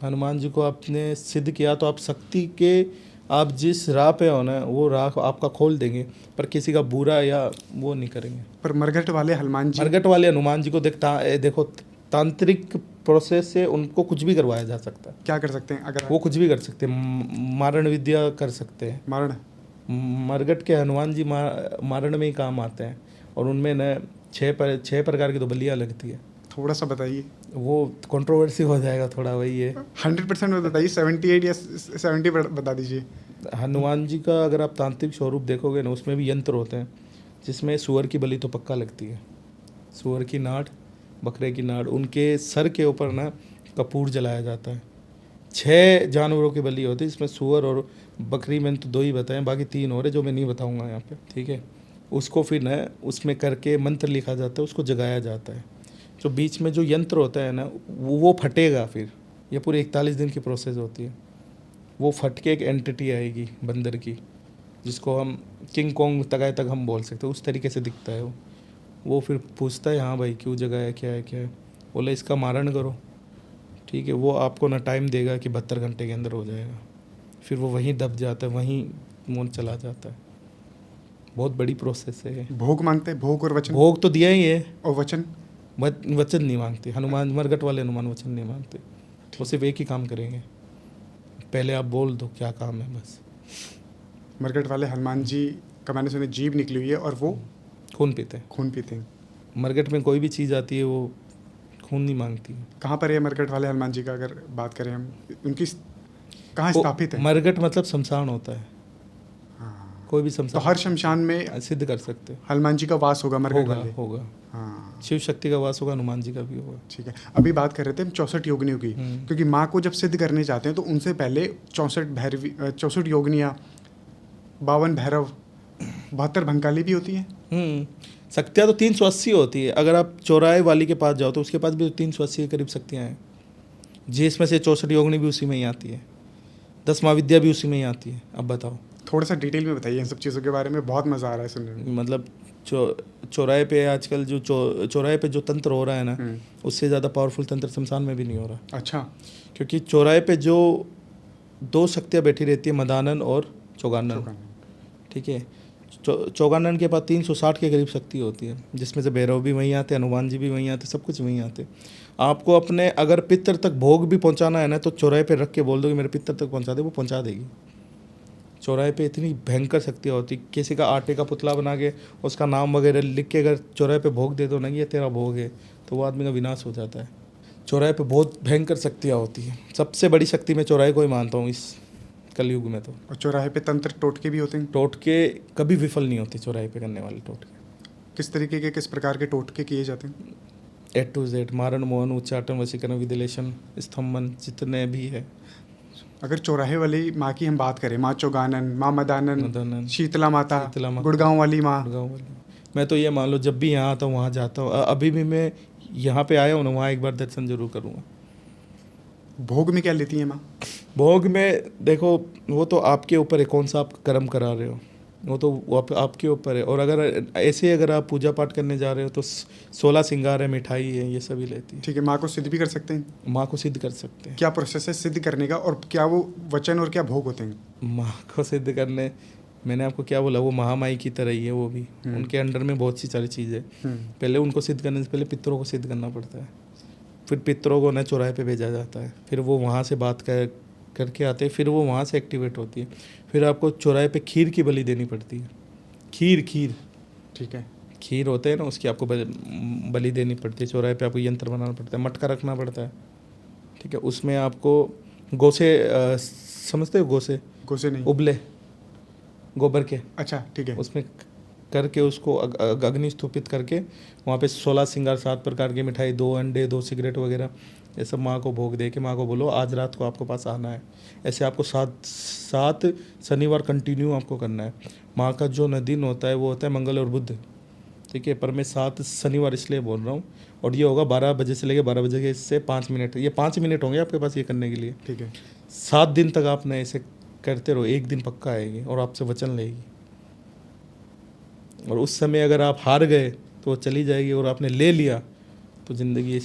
हनुमान जी को आपने सिद्ध किया तो आप शक्ति के आप जिस राह पे हो ना वो राह आपका खोल देंगे, पर किसी का बुरा या वो नहीं करेंगे। पर मरघट वाले हनुमान जी, मरघट वाले हनुमान जी को देखो तांत्रिक प्रोसेस से उनको कुछ भी करवाया जा सकता है। क्या कर सकते हैं अगर वो कुछ भी कर सकते हैं, मारण विद्या कर सकते हैं। मारण? मरघट के हनुमान जी मारण में ही काम आते हैं, और उनमें न 6 प्रकार की तो बलियाँ लगती है। थोड़ा सा बताइए। वो कंट्रोवर्सी हो जाएगा थोड़ा, वही है। 100% में बताइए, 78 या 70 बता दीजिए। हनुमान जी का अगर आप तांत्रिक स्वरूप देखोगे ना, उसमें भी यंत्र होते हैं, जिसमें सुअर की बलि तो पक्का लगती है। सुअर की नाड़, बकरे की नाड़, उनके सर के ऊपर ना कपूर जलाया जाता है। 6 जानवरों की बलि होती है, इसमें सुअर और बकरी मैंने तो 2 ही बताएं, बाकी 3 और है जो मैं नहीं बताऊंगा यहाँ पे, ठीक है। उसको फिर ना उसमें करके मंत्र लिखा जाता है, उसको जगाया जाता है। जो बीच में जो यंत्र होता है ना वो फटेगा, फिर ये पूरी 41 दिन की प्रोसेस होती है। वो फट के एक एंटिटी आएगी बंदर की, जिसको हम किंग कॉन्ग तगाए तक हम बोल सकते हैं, उस तरीके से दिखता है वो फिर पूछता है, हाँ भाई क्यों जगाया, क्या है क्या है। बोले इसका मारण करो, ठीक है। वो आपको ना टाइम देगा कि 72 घंटे के अंदर हो जाएगा। फिर वो वहीं दब जाता है, वहीं मोन चला जाता है। बहुत बड़ी प्रोसेस है। भोग मांगते हैं, भोग और वचन? भोग तो दिया ही है, और वचन? वचन नहीं मांगते हनुमान, मरघट वाले हनुमान वचन नहीं मांगते। वो सिर्फ एक ही काम करेंगे, पहले आप बोल दो क्या काम है बस। मरघट वाले हनुमान जी का मैंने सुना जीभ निकली हुई है और वो खून पीते हैं। खून पीते हैं। मरघट में कोई भी चीज़ आती है वो खून नहीं मांगती है। कहाँ पर है मरघट वाले हनुमान जी का, अगर बात करें हम, उनकी कहाँ स्थापित है? मरघट मतलब शमशान होता है। हाँ। कोई भी तो शमशान, हर शमशान में सिद्ध कर सकते हैं। हनुमान जी का वास होगा मरघट होगा वाले? होगा। हाँ, शिव शक्ति का वास होगा, हनुमान जी का भी होगा। ठीक है। अभी बात कर रहे थे हम 64 योगिनियों की, क्योंकि माँ को जब सिद्ध करने जाते हैं तो उनसे पहले 64 योगिनियाँ, 52 भैरव, 72 भंकाली भी होती हैं। शक्तियाँ तो 380 होती है। अगर आप चौराहे वाली के पास जाओ तो उसके पास भी 380 के करीब शक्तियाँ हैं, जिसमें से 64 योगिनी भी उसी में ही आती है, 10 महाविद्या भी उसी में ही आती है। अब बताओ, थोड़ा सा डिटेल में बताइए इन सब चीज़ों के बारे में, बहुत मज़ा आ रहा है सुनने में। मतलब चौराहे पे आजकल जो चौराहे पे जो तंत्र हो रहा है ना, उससे ज़्यादा पावरफुल तंत्र शमशान में भी नहीं हो रहा। अच्छा। क्योंकि चौराहे पे जो 2 शक्तियाँ बैठी रहती है, मदानन और चौगानन, ठीक है। चौगानन के पास 360 के करीब शक्ति होती है, जिसमें से भैरव भी वहीं आते, हनुमान जी भी वहीं आते, सब कुछ वहीं आते। आपको अपने अगर पितर तक भोग भी पहुंचाना है ना, तो चौराहे पे रख के बोल दो कि मेरे पितर तक पहुंचा दे, वो पहुंचा देगी। चौराहे पे इतनी भयंकर शक्तियाँ होती। किसी का आटे का पुतला बना के उसका नाम वगैरह लिख के अगर चौराहे पे भोग दे दो ना, ये तेरा भोग है, तो वो आदमी का विनाश हो जाता है। चौराहे पे बहुत भयंकर शक्तियाँ होती हैं। सबसे बड़ी शक्ति मैं चौराहे को ही मानता हूँ इस कलयुग में तो। और चौराहे पे तंत्र टोटके भी होते हैं? टोटके कभी विफल नहीं होते चौराहे पे करने वाले टोटके। किस तरीके के, किस प्रकार के टोटके किए जाते हैं? A to Z, मारण, मोहन, उच्चाटन, वशीकरण, विदिलेशन, स्तंभन, जितने भी है। अगर चौराहे वाली माँ की हम बात करें, माँ चौगानन, माँ मदानन, शीतला माता, गुड़गांव वाली माँ, मैं तो ये मान लो जब भी यहाँ आता हूँ वहाँ जाता हूँ। अभी भी मैं यहाँ पे आया हूँ ना, वहाँ एक बार दर्शन जरूर करूँगा। भोग में क्या लेती है माँ? भोग में देखो, वो तो आपके ऊपर है कौन सा आप कर्म करा रहे हो, वो तो आपके ऊपर है। और अगर ऐसे अगर आप पूजा पाठ करने जा रहे हो तो 16 श्रृंगार है, मिठाई है, ये सभी लेती है। ठीक है। माँ को सिद्ध भी कर सकते हैं? माँ को सिद्ध कर सकते हैं। क्या प्रोसेस है सिद्ध करने का, और क्या वो वचन और क्या भोग होते हैं? माँ को सिद्ध करने, मैंने आपको क्या बोला, वो महामाई की तरह ही है। वो भी उनके अंडर में बहुत सी सारी चीज़ें। पहले उनको सिद्ध करने से पहले पितरों को सिद्ध करना पड़ता है, फिर पितरों को ना चौराहे पे भेजा जाता है, फिर वो वहाँ से बात करके आते हैं, फिर वो वहाँ से एक्टिवेट होती है। फिर आपको चौराहे पे खीर की बलि देनी पड़ती है। खीर ठीक है। खीर होते हैं ना, उसकी आपको बलि देनी पड़ती है। चौराहे पे आपको यंत्र बनाना पड़ता है, मटका रखना पड़ता है, ठीक है। उसमें आपको गोसे, समझते हो गोसे? गोसे नहीं, उबले गोबर के। अच्छा ठीक है। उसमें करके उसको अग्नि स्थापित करके वहाँ पे 16 श्रृंगार, 7 प्रकार की मिठाई, 2 अंडे, 2 सिगरेट वगैरह, ये सब माँ को भोग दे के माँ को बोलो आज रात को आपको पास आना है। ऐसे आपको 7 शनिवार कंटिन्यू आपको करना है। माँ का जो दिन होता है वो होता है मंगल और बुध, ठीक है। पर मैं 7 शनिवार इसलिए बोल रहा हूँ। और ये होगा 12 बजे से लेकर 12 बजे के से 5 मिनट, ये 5 मिनट होंगे आपके पास ये करने के लिए, ठीक है। 7 दिन तक आपने ऐसे करते रहो, एक दिन पक्का आएगी और आपसे वचन लेगी। और उस समय अगर आप हार गए तो वो चली जाएगी, और आपने ले लिया तो ज़िंदगी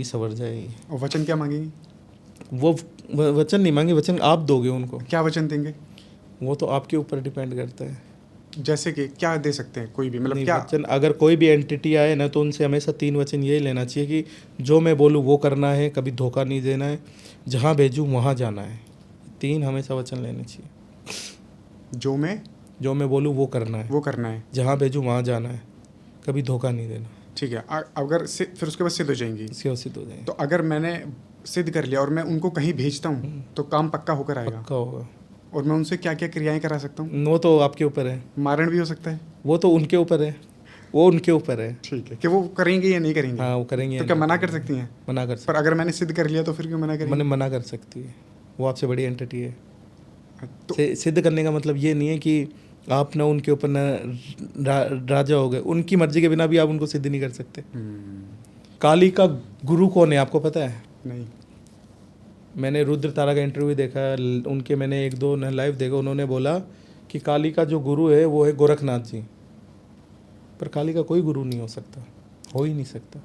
संवर जाएगी। और वचन क्या मांगेंगी? वो वचन नहीं मांगे, वचन आप दोगे उनको। क्या वचन देंगे? वो तो आपके ऊपर डिपेंड करता है। जैसे कि क्या दे सकते हैं, कोई भी मतलब नहीं, क्या? वचन अगर कोई भी एंटिटी आए ना तो उनसे हमेशा 3 वचन यही लेना चाहिए कि जो मैं बोलूँ वो करना है, कभी धोखा नहीं देना है, जहाँ भेजूँ वहाँ जाना है। 3 हमेशा वचन लेने चाहिए। जो मैं बोलूँ वो करना है, वो करना है। जहाँ भेजूँ वहाँ जाना है, कभी धोखा नहीं देना। ठीक है। अगर फिर उसके बाद सिद्ध हो जाएंगी। इसके सिद्ध हो जाए, तो अगर मैंने सिद्ध कर लिया और मैं उनको कहीं भेजता हूँ तो काम पक्का होकर आएगा। पक्का होगा। और मैं उनसे क्या क्या क्रियाएं करा सकता हूँ? वो तो आपके ऊपर है, मारण भी हो सकता है। वो तो उनके ऊपर है, वो उनके ऊपर है। ठीक है कि वो करेंगे या नहीं करेंगे। हाँ, वो करेंगे तो या क्या नहीं मना कर करेंगे। सकती हैं? मना कर पर सकती, अगर मैंने सिद्ध कर लिया तो फिर क्यों मना करेंगे? मैंने मना कर सकती है, वो आपसे बड़ी एंटिटी है। तो सिद्ध करने का मतलब ये नहीं है कि आप ना उनके ऊपर ना राजा हो गए, उनकी मर्जी के बिना भी आप उनको सिद्ध नहीं कर सकते। काली का गुरु कौन है आपको पता है? नहीं। मैंने रुद्र तारा का इंटरव्यू देखा, उनके मैंने 1-2 लाइव देखा। उन्होंने बोला कि काली का जो गुरु है वो है गोरखनाथ जी। पर काली का कोई गुरु नहीं हो सकता, हो ही नहीं सकता।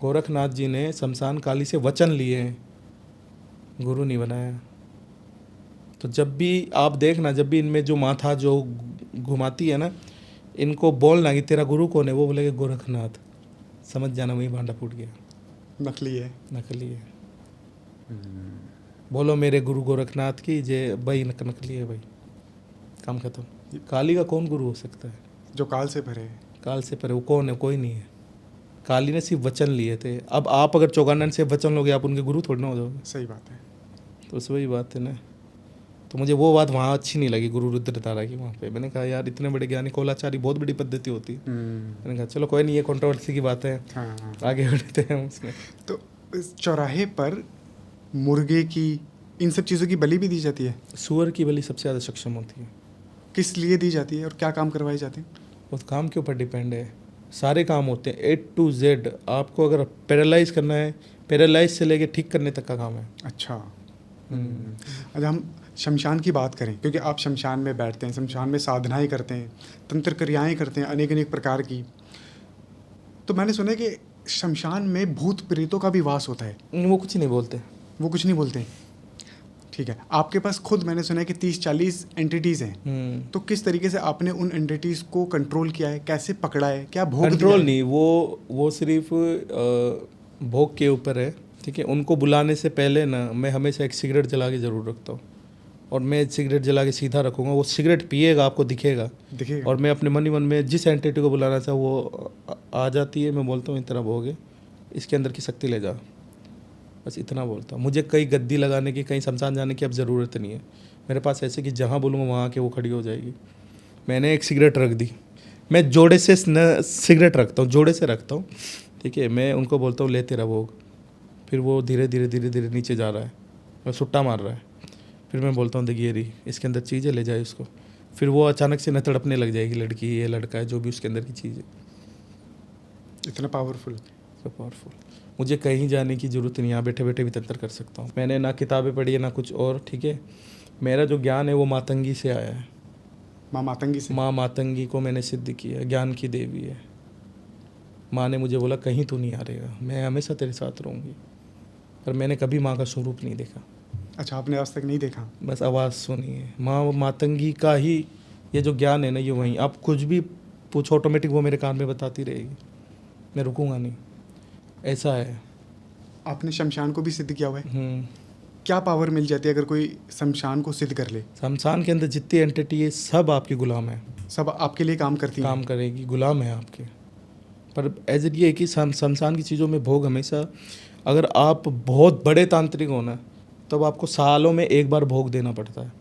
गोरखनाथ जी ने शमशान काली से वचन लिए हैं, गुरु नहीं बनाया। तो जब भी आप देखना, जब भी इनमें जो माथा जो घुमाती है ना, इनको बोलना कि तेरा गुरु कौन है, वो बोलेगा गोरखनाथ, समझ जाना वही भांडा फूट गया। नकली है। नकली है। बोलो मेरे गुरु गोरखनाथ की जय, भाई नकली है भाई, काम खत्म। काली का कौन गुरु हो सकता है? जो काल से परे है। काल से परे वो कौन है? कोई नहीं है। काली ने सिर्फ वचन लिए थे। अब आप अगर चौगानन से वचन लोगे, आप उनके गुरु थोड़ी ना हो जाओगे। सही बात है। तो उस वही बात है ना। तो मुझे वो बात वहाँ अच्छी नहीं लगी गुरु रुद्र तारा की। वहाँ पे मैंने कहा यार इतने बड़े ज्ञानी, कोलाचारी बहुत बड़ी पद्धति होती है। मैंने कहा चलो कोई नहीं, ये कंट्रोवर्सी की बात है, हाँ। आगे बढ़ते हैं उसमें। तो इस चौराहे पर मुर्गे की, इन सब चीज़ों की बलि भी दी जाती है? सुअर की बलि सबसे ज़्यादा सक्षम होती है। किस लिए दी जाती है और क्या काम करवाए जाते हैं? उस काम के ऊपर डिपेंड है, सारे काम होते हैं A to Z। आपको अगर पैरालाइज करना है, पैरालाइज से लेके ठीक करने तक का काम है। अच्छा। अच्छा, हम शमशान की बात करें, क्योंकि आप शमशान में बैठते हैं, शमशान में साधनाएं करते हैं, तंत्र क्रियाएं करते हैं अनेक अनेक प्रकार की। तो मैंने सुना है कि शमशान में भूत प्रेतों का भी वास होता है। वो कुछ नहीं बोलते। वो कुछ नहीं बोलते। ठीक है। आपके पास खुद मैंने सुना है कि 30-40 एंटिटीज़ हैं। तो किस तरीके से आपने उन एंटिटीज़ को कंट्रोल किया है, कैसे पकड़ा है, क्या भोग कंट्रोल नहीं, वो सिर्फ भोग के ऊपर है। ठीक है, उनको बुलाने से पहले ना मैं हमेशा एक सिगरेट जला के ज़रूर रखता हूँ, और मैं सिगरेट जला के सीधा रखूँगा। वो सिगरेट पिएगा, आपको दिखेगा। और मैं अपने मन ही मन में जिस एंटिटी को बुलाना चाहूँ वो आ जाती है। मैं बोलता हूँ इस तरह भोग है, इसके अंदर की शक्ति ले जा, बस इतना बोलता हूँ। मुझे कहीं गद्दी लगाने की, कहीं शमशान जाने की अब ज़रूरत नहीं है। मेरे पास ऐसे कि जहाँ बोलूँगा वहाँ आके वो खड़ी हो जाएगी। मैंने एक सिगरेट रख दी, मैं जोड़े से सिगरेट रखता हूँ, जोड़े से रखता हूँ। ठीक है, मैं उनको बोलता हूँ ले तेरा भोग। फिर वो धीरे धीरे नीचे जा रहा है, मैं सुट्टा मार रहा है। फिर मैं बोलता हूँ देखिए रही, इसके अंदर चीज़ है, ले जाए उसको। फिर वो अचानक से न तड़पने लग जाएगी, लड़की है लड़का है, जो भी उसके अंदर की चीज़ है। इतना पावरफुल। मुझे कहीं जाने की ज़रूरत नहीं, यहाँ बैठे बैठे भी तंत्र कर सकता हूँ। मैंने ना किताबें पढ़ी है ना कुछ और। ठीक है, मेरा जो ज्ञान है वो मातंगी से आया है। माँ मातंगी से? माँ मातंगी को मैंने सिद्ध किया, ज्ञान की देवी है। माँ ने मुझे बोला कहीं तो नहीं हारेगा, मैं हमेशा तेरे साथ रहूँगी। पर मैंने कभी माँ का स्वरूप नहीं देखा। अच्छा, आपने आज तक नहीं देखा? बस आवाज़ सुनी है। माँ मातंगी का ही ये जो ज्ञान है ना, ये वहीं आप कुछ भी पूछो ऑटोमेटिक वो मेरे कान में बताती रहेगी, मैं रुकूंगा नहीं, ऐसा है। आपने शमशान को भी सिद्ध किया हुआ है? क्या पावर मिल जाती है अगर कोई शमशान को सिद्ध कर ले? शमशान के अंदर जितनी एंटिटी है सब आपकी गुलाम है, सब आपके लिए काम करती हैं? काम करेगी, गुलाम है आपके। पर एज इट ये है कि शमशान की चीज़ों में भोग हमेशा, अगर आप बहुत बड़े तांत्रिक हो ना तब आपको सालों में एक बार भोग देना पड़ता है।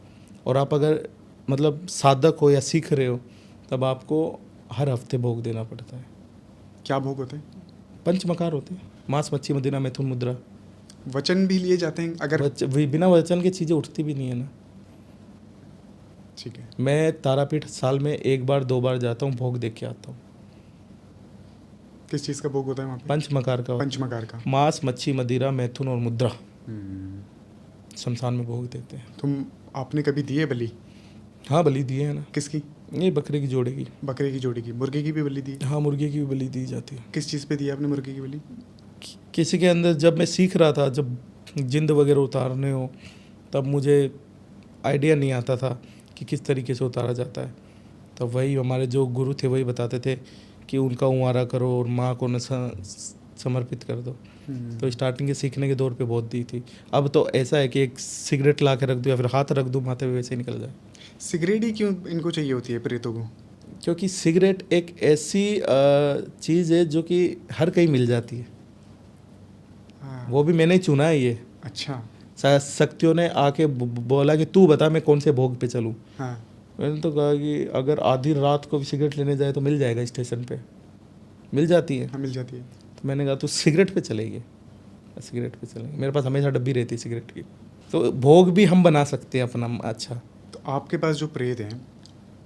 और आप अगर मतलब साधक हो या सीख रहे हो तब आपको हर हफ्ते भोग देना पड़ता है। क्या भोग होते हैं? पंचमकार होते हैं, मांस मच्छी मदिरा मैथुन मुद्रा। वचन भी लिए जाते हैं? अगर बिना वचन के चीज़ें उठती भी नहीं है ना। ठीक है। मैं तारापीठ साल में 1 बार 2 बार जाता हूँ, भोग देख के आता हूँ। किस चीज़ का भोग होता है वहाँ पे? पंचमकार का। पंचमकार का मांस मच्छी मदिरा मैथुन और मुद्रा शमशान में भोग देते हैं। तुम आपने कभी दिए बलि? हाँ, बलि दिए है ना। किसकी? ये बकरे की जोड़े की। बकरे की जोड़ी की। मुर्गे की भी बलि दी? हाँ, मुर्गे की भी बलि दी जाती है। किस चीज़ पे दी आपने मुर्गे की बलि? किसी के अंदर जब मैं सीख रहा था, जब जिंद वगैरह उतारने हो, तब मुझे आइडिया नहीं आता था कि किस तरीके से उतारा जाता है। तो वही हमारे जो गुरु थे वही बताते थे कि उनका उंवारा करो और माँ को न समर्पित कर दो। तो स्टार्टिंग के सीखने के दौर पे बहुत दी थी। अब तो ऐसा है कि एक सिगरेट ला के रख दूँ या फिर हाथ रख दूँ माथे पे, वैसे ही निकल जाए। सिगरेट ही क्यों इनको चाहिए होती है प्रेतों को? क्योंकि सिगरेट एक ऐसी चीज़ है जो कि हर कहीं मिल जाती है। हाँ। वो भी मैंने ही चुना है ये। अच्छा। शक्तियों ने आके बोला कि तू बता मैं कौन से भोग पे चलूँ। हाँ। मैंने तो कहा कि अगर आधी रात को भी सिगरेट लेने जाए तो मिल जाएगा, स्टेशन पे मिल जाती है। हाँ, मिल जाती है। तो मैंने कहा तू सिगरेट पे चलेगी, सिगरेट पे चलेंगे। मेरे पास हमेशा डब्बी रहती है सिगरेट की। तो भोग भी हम बना सकते हैं अपना। अच्छा, तो आपके पास जो प्रेत हैं,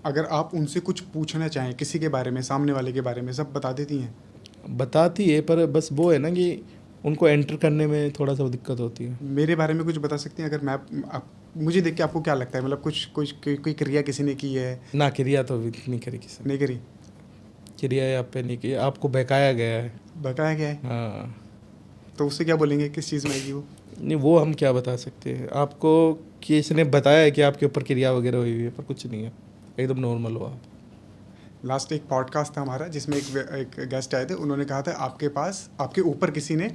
अगर आप उनसे कुछ पूछना चाहें किसी के बारे में, सामने वाले के बारे में, सब बता देती हैं? बताती है, पर बस वो है ना कि उनको एंटर करने में थोड़ा सा दिक्कत होती है। मेरे बारे में कुछ बता सकती हैं? अगर मैं मुझे देख के आपको क्या लगता है, मतलब कुछ कुछ कोई क्रिया किसी ने की है? ना, क्रिया तो अभी नहीं करी किसी ने। नहीं करी? क्रिया यहाँ पे नहीं की, आपको बहकाया गया है। बताया गया है? हाँ। तो उससे क्या बोलेंगे, किस चीज़ में आएगी वो? नहीं, वो हम क्या बता सकते हैं आपको कि इसने बताया है कि आपके ऊपर क्रिया वगैरह हुई है, पर कुछ नहीं है, एकदम नॉर्मल हो आप। लास्ट एक पॉडकास्ट था हमारा जिसमें एक गेस्ट आए थे, उन्होंने कहा था आपके पास, आपके ऊपर किसी ने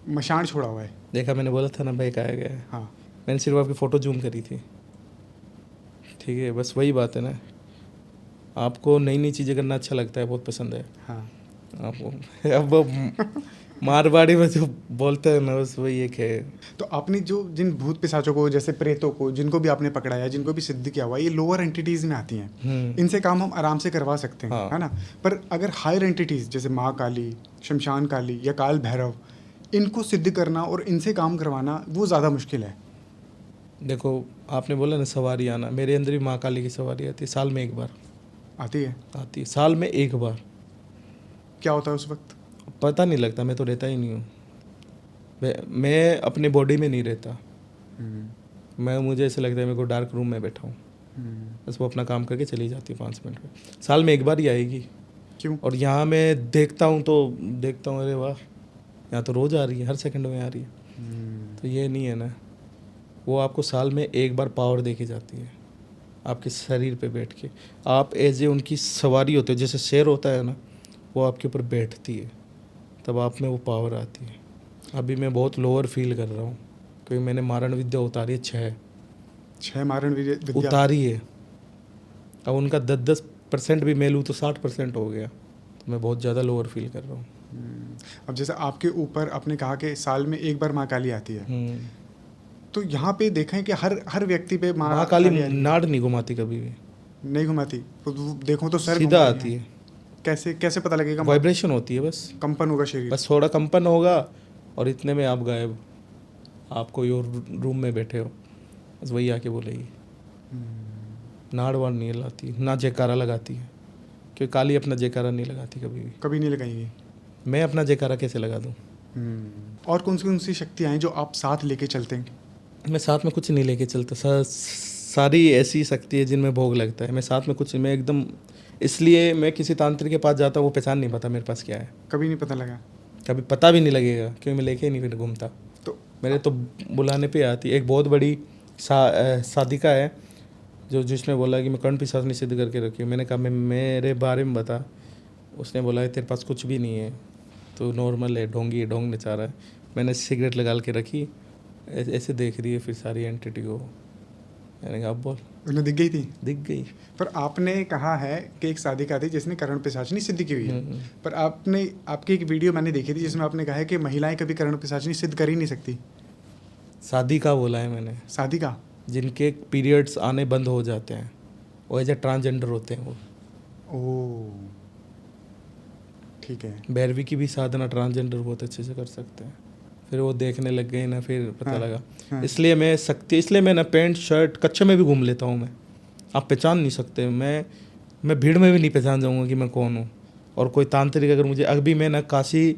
मशान छोड़ा हुआ है। देखा, मैंने बोला था ना बहकाया गया है। हाँ। मैंने सिर्फ आपकी फ़ोटो जूम करी थी, ठीक है, बस वही बात है ना। आपको नई नई चीज़ें करना अच्छा लगता है, बहुत पसंद है हाँ। आपको। अब वो मारवाड़ी में जो बोलते हैं ना, बस वही एक है। तो आपने जो जिन भूत पिशाचों को, जैसे प्रेतों को, जिनको भी आपने पकड़ा है, जिनको भी सिद्ध किया हुआ है, ये लोअर एंटिटीज़ में आती हैं। इनसे काम हम आराम से करवा सकते हैं, हाँ। है ना? पर अगर हायर एंटिटीज़ जैसे माँ काली, शमशान काली या काल भैरव, इनको सिद्ध करना और इनसे काम करवाना वो ज़्यादा मुश्किल है। देखो, आपने बोला ना सवारी आना, मेरे अंदर भी माँ काली की सवारी आती है, साल में एक बार आती है? आती है, साल में एक बार। क्या होता है उस वक्त? पता नहीं लगता, मैं तो रहता ही नहीं हूँ। मैं अपनी बॉडी में नहीं रहता। मुझे ऐसा लगता है मेरे को डार्क रूम में बैठा हूँ, बस वो अपना काम करके चली जाती है 5 मिनट में। साल में एक बार ही आएगी। क्यों? और यहाँ मैं देखता हूँ तो देखता हूँ, अरे वाह, यहाँ तो रोज़ आ रही है, हर सेकंड में आ रही है। तो ये नहीं है ना, वो आपको साल में एक बार पावर दे के जाती है आपके शरीर पे बैठ के। आप एज ए उनकी सवारी होते हो, जैसे शेर होता है ना, वो आपके ऊपर बैठती है, तब आप में वो पावर आती है। अभी मैं बहुत लोअर फील कर रहा हूँ क्योंकि मैंने मारण विद्या उतारी है, 6 मारण विद्या उतारी है। अब उनका 10% भी मैं लूँ तो 60% हो गया, तो मैं बहुत ज़्यादा लोअर फील कर रहा हूँ। अब जैसे आपके ऊपर आपने कहा कि साल में एक बार माँ काली आती है, तो यहाँ पे देखें कि हर व्यक्ति पे माँ काली नाड़ नहीं घुमाती कभी भी, नहीं घुमाती। तो देखो तो सर सीधा आती है। कैसे पता लगेगा? वाइब्रेशन होती है, बस कंपन होगा शरीर, बस थोड़ा कंपन होगा और इतने में आप गायब, आप कोई और रूम में बैठे हो, बस वही आके बोलेगी। नाड़ वाड़ नहीं लाती, ना जयकारा लगाती है, क्योंकि काली अपना जयकारा नहीं लगाती कभी नहीं लगाएंगी। मैं अपना जयकारा कैसे लगा दूँ? और कौन सी शक्तियाँ हैं जो आप साथ लेके चलते हैं? मैं साथ में कुछ नहीं लेके चलता, सारी ऐसी शक्ति है जिनमें भोग लगता है। मैं साथ में कुछ, मैं एकदम, इसलिए मैं किसी तांत्रिक के पास जाता हूँ, वो पहचान नहीं पाता मेरे पास क्या है। कभी नहीं पता लगा? कभी पता भी नहीं लगेगा क्योंकि मैं लेके ही नहीं फिर घूमता। तो मेरे तो बुलाने पे आती। एक बहुत बड़ी साधिका है जिसने बोला कि मैं कर्ण पिशाच सिद्ध करके रखी हूँ। मैंने कहा मैं मेरे बारे में बता। उसने बोला है तेरे पास कुछ भी नहीं है, तो नॉर्मल है, ढोंगी ढोंग नचा रहा है। मैंने सिगरेट लगा के रखी, ऐसे देख रही है फिर सारी एंटिटी को। मैंने कहा अब बोल। उन्हें दिख गई थी? दिख गई। पर आपने कहा है कि एक साधिका थी जिसने कर्ण पिशाचनी सिद्ध की हुई है, पर आपकी एक वीडियो मैंने देखी थी जिसमें आपने कहा है कि महिलाएं कभी कर्ण पिशाचनी सिद्ध कर ही नहीं सकती। साधिका बोला है मैंने। साधिका? जिनके पीरियड्स आने बंद हो जाते हैं, वो एज ए ट्रांसजेंडर होते हैं वो। ओह, ठीक है। भैरवी की भी साधना ट्रांसजेंडर बहुत अच्छे से कर सकते हैं। फिर वो देखने लग गए ना, फिर पता लगा। इसलिए मैं ना पैंट शर्ट कच्चे में भी घूम लेता हूँ मैं। आप पहचान नहीं सकते, मैं भीड़ में भी नहीं पहचान जाऊँगा कि मैं कौन हूँ। और कोई तांत्रिक अगर मुझे, अभी मैं ना काशी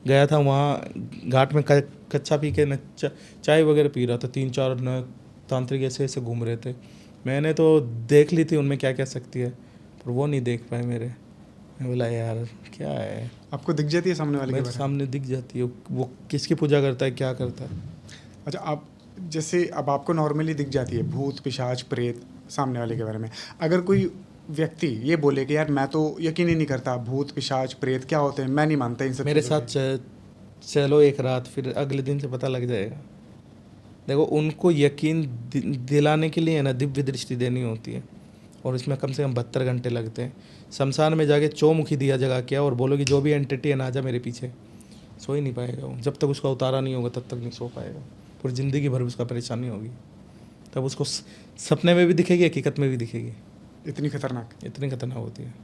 गया था, वहाँ घाट में कच्चा पी के न चाय वगैरह पी रहा था। 3-4 न तांत्रिक ऐसे घूम रहे थे। मैंने तो देख ली थी उनमें क्या क्या शक्ति है, पर वो नहीं देख पाए मेरे। मैं बोला यार क्या है। आपको दिख जाती है सामने वाले के बारे में? सामने दिख जाती है, वो किसकी पूजा करता है, क्या करता है। अच्छा, आप जैसे अब आपको नॉर्मली दिख जाती है भूत पिशाच प्रेत, सामने वाले के बारे में। अगर कोई व्यक्ति ये बोले कि यार मैं तो यकीन ही नहीं करता, भूत पिशाच प्रेत क्या होते हैं, मैं नहीं मानता इन सब मेरे चीज़ों साथ चलो एक रात, फिर अगले दिन से पता लग जाएगा। देखो, उनको यकीन दिलाने के लिए है ना दिव्य दृष्टि देनी होती है, और इसमें कम से कम 72 घंटे लगते हैं। शमशान में जाके चौमुखी दिया जगा के और बोलो कि जो भी एंटिटी है ना, आजा मेरे पीछे, सो ही नहीं पाएगा वो। जब तक उसका उतारा नहीं होगा तब तक नहीं सो पाएगा। पूरी ज़िंदगी भर उसका परेशानी होगी। तब उसको सपने में भी दिखेगी, हकीकत में भी दिखेगी। में। इतनी खतरनाक होती है।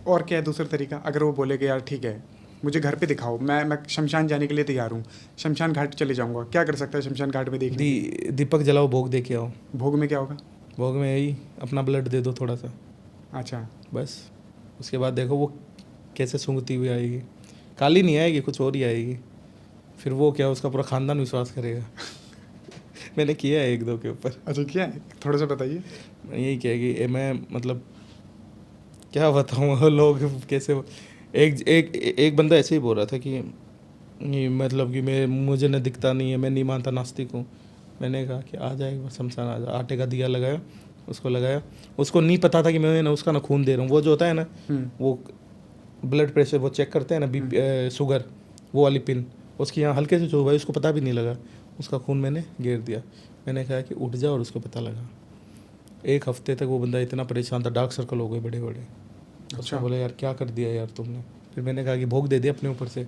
और क्या है दूसरा तरीका? अगर वो बोले कि यार ठीक है, मुझे घर पे दिखाओ, मैं शमशान जाने के लिए तैयार हूँ, शमशान घाट चले जाऊँगा, क्या कर सकता है शमशान घाट में देखने? दीपक जलाओ, भोग दे के आओ। भोग में क्या होगा? भोग में यही अपना ब्लड दे दो थोड़ा सा, अच्छा, बस। उसके बाद देखो वो कैसे सूंघती हुई आएगी। काली नहीं आएगी, कुछ और ही आएगी। फिर वो क्या, उसका पूरा खानदान विश्वास करेगा। मैंने किया है 1-2 के ऊपर। अच्छा, क्या है, थोड़ा सा बताइए। यही कहेगी, मैं मतलब क्या बताऊँ लोग कैसे। एक बंदा ऐसे ही बोल रहा था कि ये मतलब कि मुझे न दिखता नहीं है, मैं नहीं मानता, नास्तिक हूँ। मैंने कहा कि आ जाएगा शमशान, आ जा। आटे का दिया लगाया, उसको लगाया। उसको नहीं पता था कि मैं ना उसका ना खून दे रहा हूँ। वो जो होता है ना, वो ब्लड प्रेशर वो चेक करते हैं ना, BP शुगर, वो वाली पिन उसकी यहाँ हल्के से चुभवाई, उसको पता भी नहीं लगा। उसका खून मैंने घेर दिया। मैंने कहा कि उठ जा, और उसको पता लगा। 1 हफ्ते तक वो बंदा इतना परेशान था, डार्क सर्कल हो गए बड़े बड़े। अच्छा, बोले यार क्या कर दिया यार तुमने। फिर मैंने कहा कि भोग दे दिया अपने ऊपर से।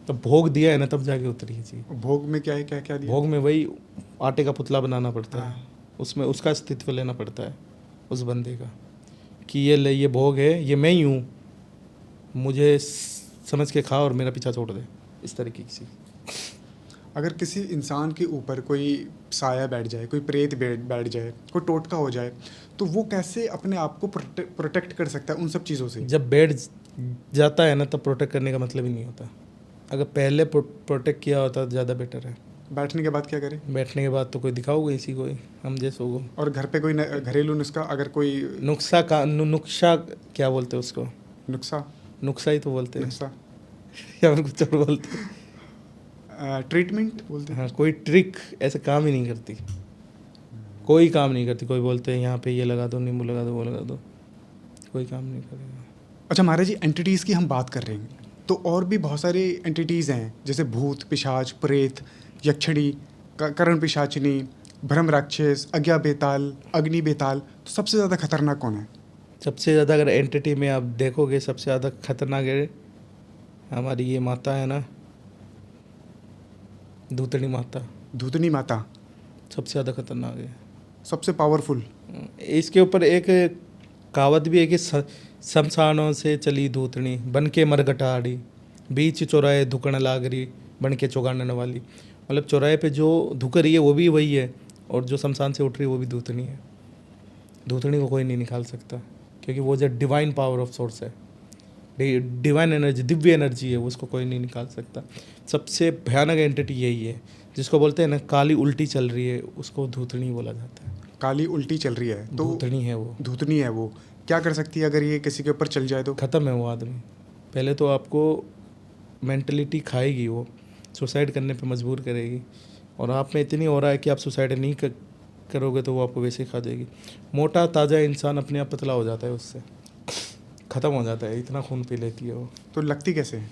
तब भोग दिया है ना, तब जाके उतरी है चीज़। भोग में क्या है, क्या क्या दिया? भोग में वही आटे का पुतला बनाना पड़ता है। उसमें उसका अस्तित्व लेना पड़ता है उस बंदे का, कि ये ले, ये भोग है, ये मैं ही हूँ, मुझे समझ के खा और मेरा पीछा छोड़ दे, इस तरीके की चीज़। अगर किसी इंसान के ऊपर कोई साया बैठ जाए, कोई प्रेत बैठ जाए, कोई टोटका हो जाए, तो वो कैसे अपने आप को प्रोटेक्ट कर सकता है उन सब चीज़ों से? जब बैठ जाता है ना, तब प्रोटेक्ट करने का मतलब ही नहीं होता। अगर पहले प्रोटेक्ट किया होता तो ज़्यादा बेटर है। बैठने के बाद क्या करें? बैठने के बाद तो कोई दिखाओगे इसी को ही, हम जैसे हो। और घर पे कोई घरेलू नुस्खा, अगर कोई नुक्शा क्या बोलते हैं उसको? नुक्शा ही तो बोलते हैं, नुस्खा, या फिर कुछ और बोलते हैं। ट्रीटमेंट बोलते हैं। हाँ, कोई ट्रिक ऐसे काम ही नहीं करती, कोई काम नहीं करती। कोई बोलते हैं यहाँ पे ये लगा दो, नींबू लगा दो, वो लगा दो, कोई काम नहीं करेगा। अच्छा महाराज जी, एंटिटीज़ की हम बात कर रहे हैं, तो और भी बहुत सारे एंटिटीज़ हैं, जैसे भूत पिशाच प्रेत, यक्षिणी, करण पिशाचिनी, भ्रम राक्षस, अज्ञा बेताल, अग्नि बेताल। तो सबसे ज़्यादा खतरनाक कौन है? सबसे ज़्यादा अगर एंटिटी में आप देखोगे, सबसे ज़्यादा खतरनाक है हमारी ये माता है ना, धूतनी माता। धूतनी माता सबसे ज़्यादा खतरनाक है, सबसे पावरफुल। इसके ऊपर एक कहावत भी है कि शमशानों से चली धूतनी, बन के मरगटाड़ी, बीच चौराहे धुकण लागरी, बन के चौगानने वाली। मतलब चौराहे पे जो धुक रही है वो भी वही है, और जो शमशान से उठ रही है वो भी धूतनी है। धूतनी को कोई नहीं निकाल सकता, क्योंकि वो जो डिवाइन पावर ऑफ सोर्स है, डिवाइन एनर्जी, दिव्य एनर्जी है, उसको कोई नहीं निकाल सकता। सबसे भयानक एंटिटी यही है, जिसको बोलते हैं ना काली उल्टी चल रही है, उसको धूतनी बोला जाता है। काली उल्टी चल रही है तो धूतनी है वो। धूतनी है वो। क्या कर सकती है अगर ये किसी के ऊपर चल जाए तो? ख़त्म है वो आदमी। पहले तो आपको मेंटलिटी खाएगी, वो सुसाइड करने पे मजबूर करेगी, और आप में इतनी हो रहा है कि आप सुसाइड नहीं करोगे तो वो आपको वैसे ही खा जाएगी। मोटा ताज़ा इंसान अपने आप पतला हो जाता है, उससे ख़त्म हो जाता है, इतना खून पी लेती है वो। तो लगती कैसे है?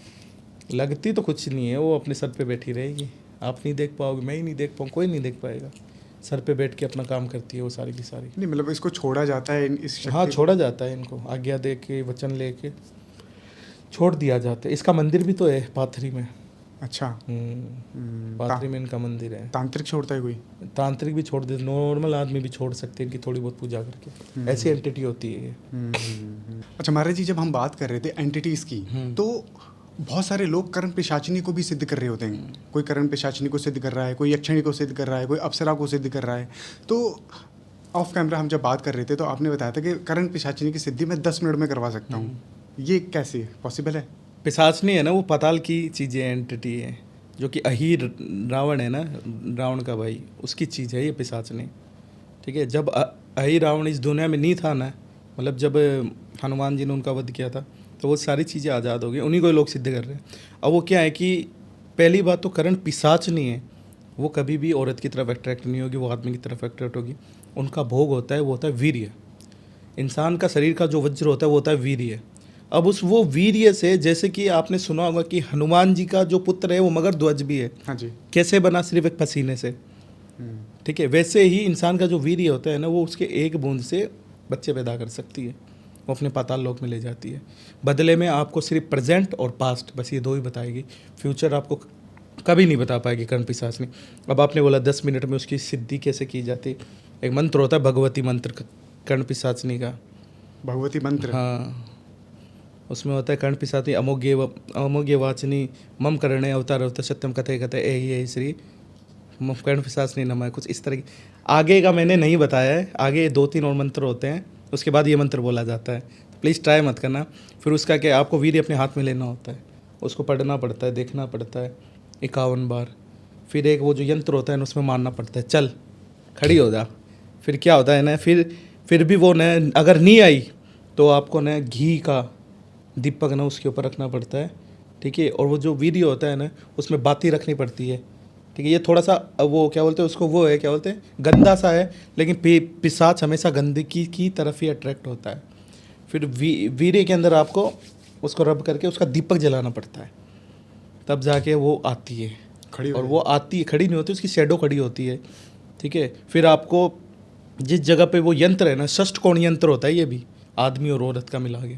लगती तो कुछ नहीं है, वो अपने सर पे बैठी रहेगी, आप नहीं देख पाओगे, मैं ही नहीं देख पाऊँ, कोई नहीं देख पाएगा। सर पे बैठ के अपना काम करती है वो सारी की सारी। नहीं मतलब इसको छोड़ा जाता है इस हाँ, छोड़ा जाता है इनको, आज्ञा दे के, वचन ले के छोड़ दिया जाता है। इसका मंदिर भी तो है पाथरी में। अच्छा। पाथरी में इनका मंदिर है। तांत्रिक छोड़ता है कोई? तांत्रिक भी छोड़ दे, नॉर्मल आदमी भी छोड़ सकते हैं इनकी थोड़ी बहुत पूजा करके। ऐसी एंटिटी होती है ये। अच्छा महाराज जी, जब हम बात कर रहे थे एंटिटीज़ की, तो बहुत सारे लोग करण पिशाचिनी को भी सिद्ध कर रहे होते हैं। कोई करण पिशाचिनी को सिद्ध कर रहा है, कोई यक्षिणी को सिद्ध कर रहा है, कोई अप्सरा को सिद्ध कर रहा है। तो ऑफ कैमरा हम जब बात कर रहे थे तो आपने बताया था कि करण पिशाचिनी की सिद्धि मैं 10 मिनट में करवा सकता हूँ। ये कैसे पॉसिबल है? पिशाचनी है ना, वो पाताल की चीज़ें एंटिटी है, जो कि अहीर रावण है ना, रावण का भाई, उसकी चीज़ है ये पिशाचनी। ठीक है, जब अहीर रावण इस दुनिया में नहीं था ना, मतलब जब हनुमान जी ने उनका वध किया था, तो वो सारी चीज़ें आज़ाद हो गई, उन्हीं को लोग सिद्ध कर रहे हैं। अब वो क्या है कि पहली बात तो करण पिशाच नहीं है, वो कभी भी औरत की तरफ अट्रैक्ट नहीं होगी, वो आदमी की तरफ अट्रैक्ट होगी। उनका भोग होता है, वो होता है वीर्य। इंसान का शरीर का जो वज्र होता है वो होता है वीर्य। अब उस वो वीर्य से, जैसे कि आपने सुना होगा कि हनुमान जी का जो पुत्र है वो मगरध्वज भी है। हाँ जी। कैसे बना? सिर्फ एक पसीने से। ठीक है, वैसे ही इंसान का जो वीर्य होता है ना, वो उसके एक बूंद से बच्चे पैदा कर सकती है, वो अपने पाताल लोक में ले जाती है। बदले में आपको सिर्फ प्रेजेंट और पास्ट, बस ये दो ही बताएगी। फ्यूचर आपको कभी नहीं बता पाएगी कर्ण पिशाचनी। अब आपने बोला 10 मिनट में उसकी सिद्धि कैसे की जाती। एक मंत्र होता है भगवती मंत्र कर्ण पिशाचनी का। भगवती मंत्र। हाँ, उसमें होता है कर्ण पिशाचनी अमोघ्य वाचनी मम करणे अवतार अवतार सत्यम कथे कथे ए श्री मम कर्ण पिशाचनी नमः, कुछ इस तरह की। आगे का मैंने नहीं बताया है, आगे 2-3 और मंत्र होते हैं, उसके बाद ये मंत्र बोला जाता है। तो प्लीज़ ट्राई मत करना। फिर उसका क्या, आपको वीर्य अपने हाथ में लेना होता है, उसको पढ़ना पड़ता है, देखना पड़ता है 51 बार। फिर एक वो जो यंत्र होता है ना, उसमें मारना पड़ता है, चल खड़ी हो जा। फिर क्या होता है ना, फिर भी वो न अगर नहीं आई तो आपको न घी का दीपक ना उसके ऊपर रखना पड़ता है। ठीक है, और वो जो वीर्य होता है ना, उसमें बाती रखनी पड़ती है। ठीक है, ये थोड़ा सा वो क्या बोलते हैं उसको, वो है क्या बोलते हैं, गंदा सा है, लेकिन पिशाच हमेशा गंदगी की तरफ ही अट्रैक्ट होता है। फिर वीर्य के अंदर आपको उसको रब करके उसका दीपक जलाना पड़ता है, तब जाके वो आती है। खड़ी हो और वो आती है, खड़ी नहीं होती, उसकी शैडो खड़ी होती है। ठीक है, फिर आपको जिस जगह पे वो यंत्र है ना, षष्ठकोण यंत्र होता है, ये भी आदमी और औरत का मिला के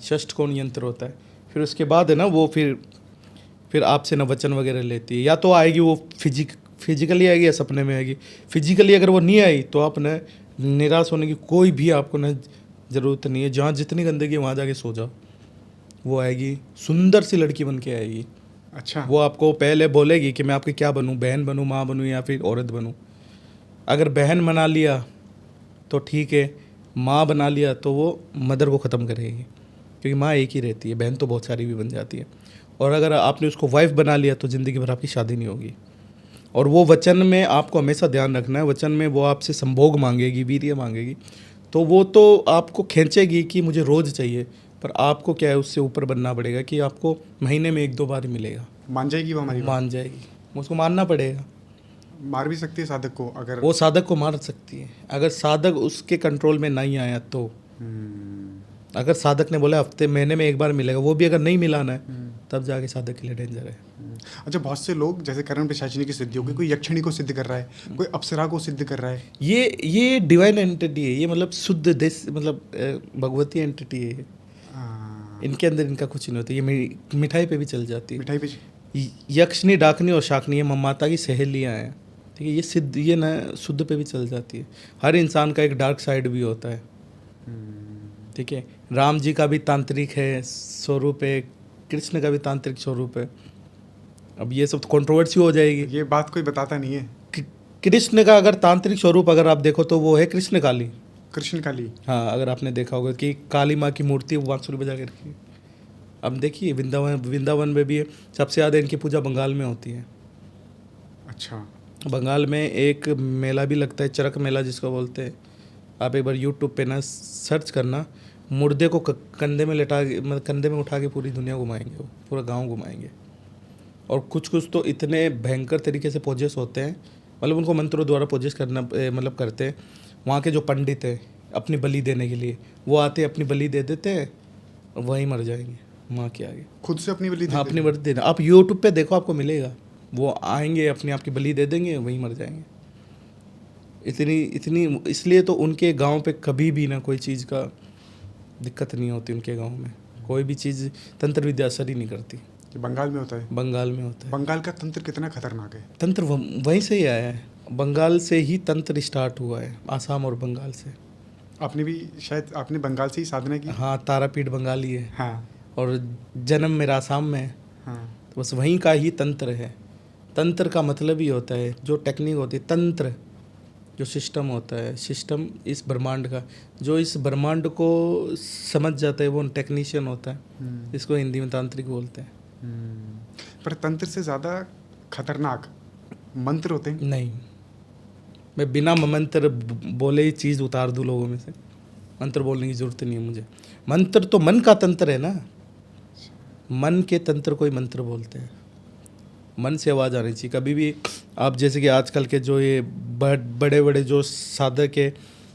षष्ठकोण यंत्र होता है। फिर उसके बाद है ना वो फिर आपसे ना वचन वगैरह लेती है, या तो आएगी वो फिजिकली आएगी या सपने में आएगी। फिजिकली अगर वो नहीं आई तो आप न निराश होने की कोई भी आपको न ज़रूरत नहीं है। जहाँ जितनी गंदगी है वहाँ जाके सो जाओ, वो आएगी, सुंदर सी लड़की बन के आएगी। अच्छा। वो आपको पहले बोलेगी कि मैं आपकी क्या बनूं, बहन बनूं, माँ बनूं या फिर औरत बनूं। अगर बहन बना लिया तो ठीक है, माँ बना लिया तो वो मदर को ख़त्म करेगी, क्योंकि माँ एक ही रहती है, बहन तो बहुत सारी भी बन जाती है। और अगर आपने उसको वाइफ बना लिया तो ज़िंदगी भर आपकी शादी नहीं होगी। और वो वचन में आपको हमेशा ध्यान रखना है, वचन में वो आपसे संभोग मांगेगी, वीर्य मांगेगी, तो वो तो आपको खींचेगी कि मुझे रोज़ चाहिए, पर आपको क्या है, उससे ऊपर बनना पड़ेगा कि आपको महीने में 1-2 बार ही मिलेगा। मान जाएगी वो हमारी बात? मान जाएगी, उसको मानना पड़ेगा। मार भी सकती है साधक को अगर वो साधक को मार सकती है, अगर साधक उसके कंट्रोल में नहीं आया तो। अगर साधक ने बोला हफ्ते महीने में 1 बार मिलेगा, वो भी अगर नहीं मिलाना है, तब जाके साधक के लिए डेंजर है। अच्छा, बहुत से लोग जैसे कर्ण पिशाचिनी की सिद्धि होगी, कोई यक्षिणी को सिद्ध कर रहा है, कोई अप्सरा को सिद्ध कर रहा है। ये डिवाइन एंटिटी है, ये मतलब शुद्ध देश, मतलब भगवती एंटिटी है। इनके अंदर इनका कुछ नहीं होता। ये मिठाई पे भी चल जाती है। मिठाई पे यक्षिणी, डाकनी और शाकनी ये माता की सहेलियाँ हैं। ठीक है, ये सिद्ध, ये ना शुद्ध पे भी चल जाती है। हर इंसान का एक डार्क साइड भी होता है। ठीक है, राम जी का भी तांत्रिक है स्वरूप है, कृष्ण का भी तांत्रिक स्वरूप है। अब ये सब कंट्रोवर्सी हो जाएगी। ये बात कोई बताता नहीं है। कृष्ण का अगर तांत्रिक स्वरूप अगर आप देखो तो वो है कृष्ण काली। कृष्ण काली, हाँ, अगर आपने देखा होगा कि काली माँ की मूर्ति वो बांसुरी बजा के रखी है। अब देखिए वृंदावन में भी है। सबसे ज़्यादा इनकी पूजा बंगाल में होती है। अच्छा। बंगाल में एक मेला भी लगता है, चरक मेला जिसको बोलते हैं। आप एक बार यूट्यूब पे ना सर्च करना, मुर्दे को कंधे में लेटा के, मतलब कंधे में उठा के पूरी दुनिया घुमाएंगे, वो पूरा गांव घुमाएंगे। और कुछ तो इतने भयंकर तरीके से पोजेस होते हैं, मतलब उनको मंत्रों द्वारा पोजेस करना मतलब करते हैं। वहाँ के जो पंडित हैं अपनी बलि देने के लिए, वो आते अपनी बलि दे देते हैं और वहीं मर जाएंगे माँ के आगे। खुद से अपनी बलि हाँ, अपनी बलि देना। आप यूट्यूब पे देखो, आपको मिलेगा। वो आएंगे, अपनी आपकी बलि दे देंगे, वहीं मर जाएंगे। इतनी इसलिए तो उनके गांव पे कभी भी ना कोई चीज़ का दिक्कत नहीं होती। उनके गांव में कोई भी चीज़ तंत्र विद्या असर ही नहीं करती। बंगाल में होता है। बंगाल में होता है। बंगाल का तंत्र कितना खतरनाक है। तंत्र वहीं से ही आया है, बंगाल से ही तंत्र स्टार्ट हुआ है, आसाम और बंगाल से। आपने भी शायद आपने बंगाल से ही साधना की। हाँ, तारापीठ बंगाली है। हाँ। और जन्म मेरा आसाम में है। हाँ। तो बस वहीं का ही तंत्र है। तंत्र का मतलब ही होता है जो टेक्निक होती है, तंत्र जो सिस्टम होता है, सिस्टम इस ब्रह्मांड का, जो इस ब्रह्मांड को समझ जाता है वो टेक्नीशियन होता है। इसको हिंदी में तांत्रिक बोलते हैं। पर तंत्र से ज़्यादा खतरनाक मंत्र होते हैं। नहीं, मैं बिना मंत्र बोले ही चीज़ उतार दूँ लोगों में से। मंत्र बोलने की ज़रूरत नहीं है मुझे। मंत्र तो मन का तंत्र है ना, मन के तंत्र को ही मंत्र बोलते हैं। मन से आवाज़ आनी चाहिए। कभी भी आप जैसे कि आजकल के जो ये बड़े बड़े जो साधक के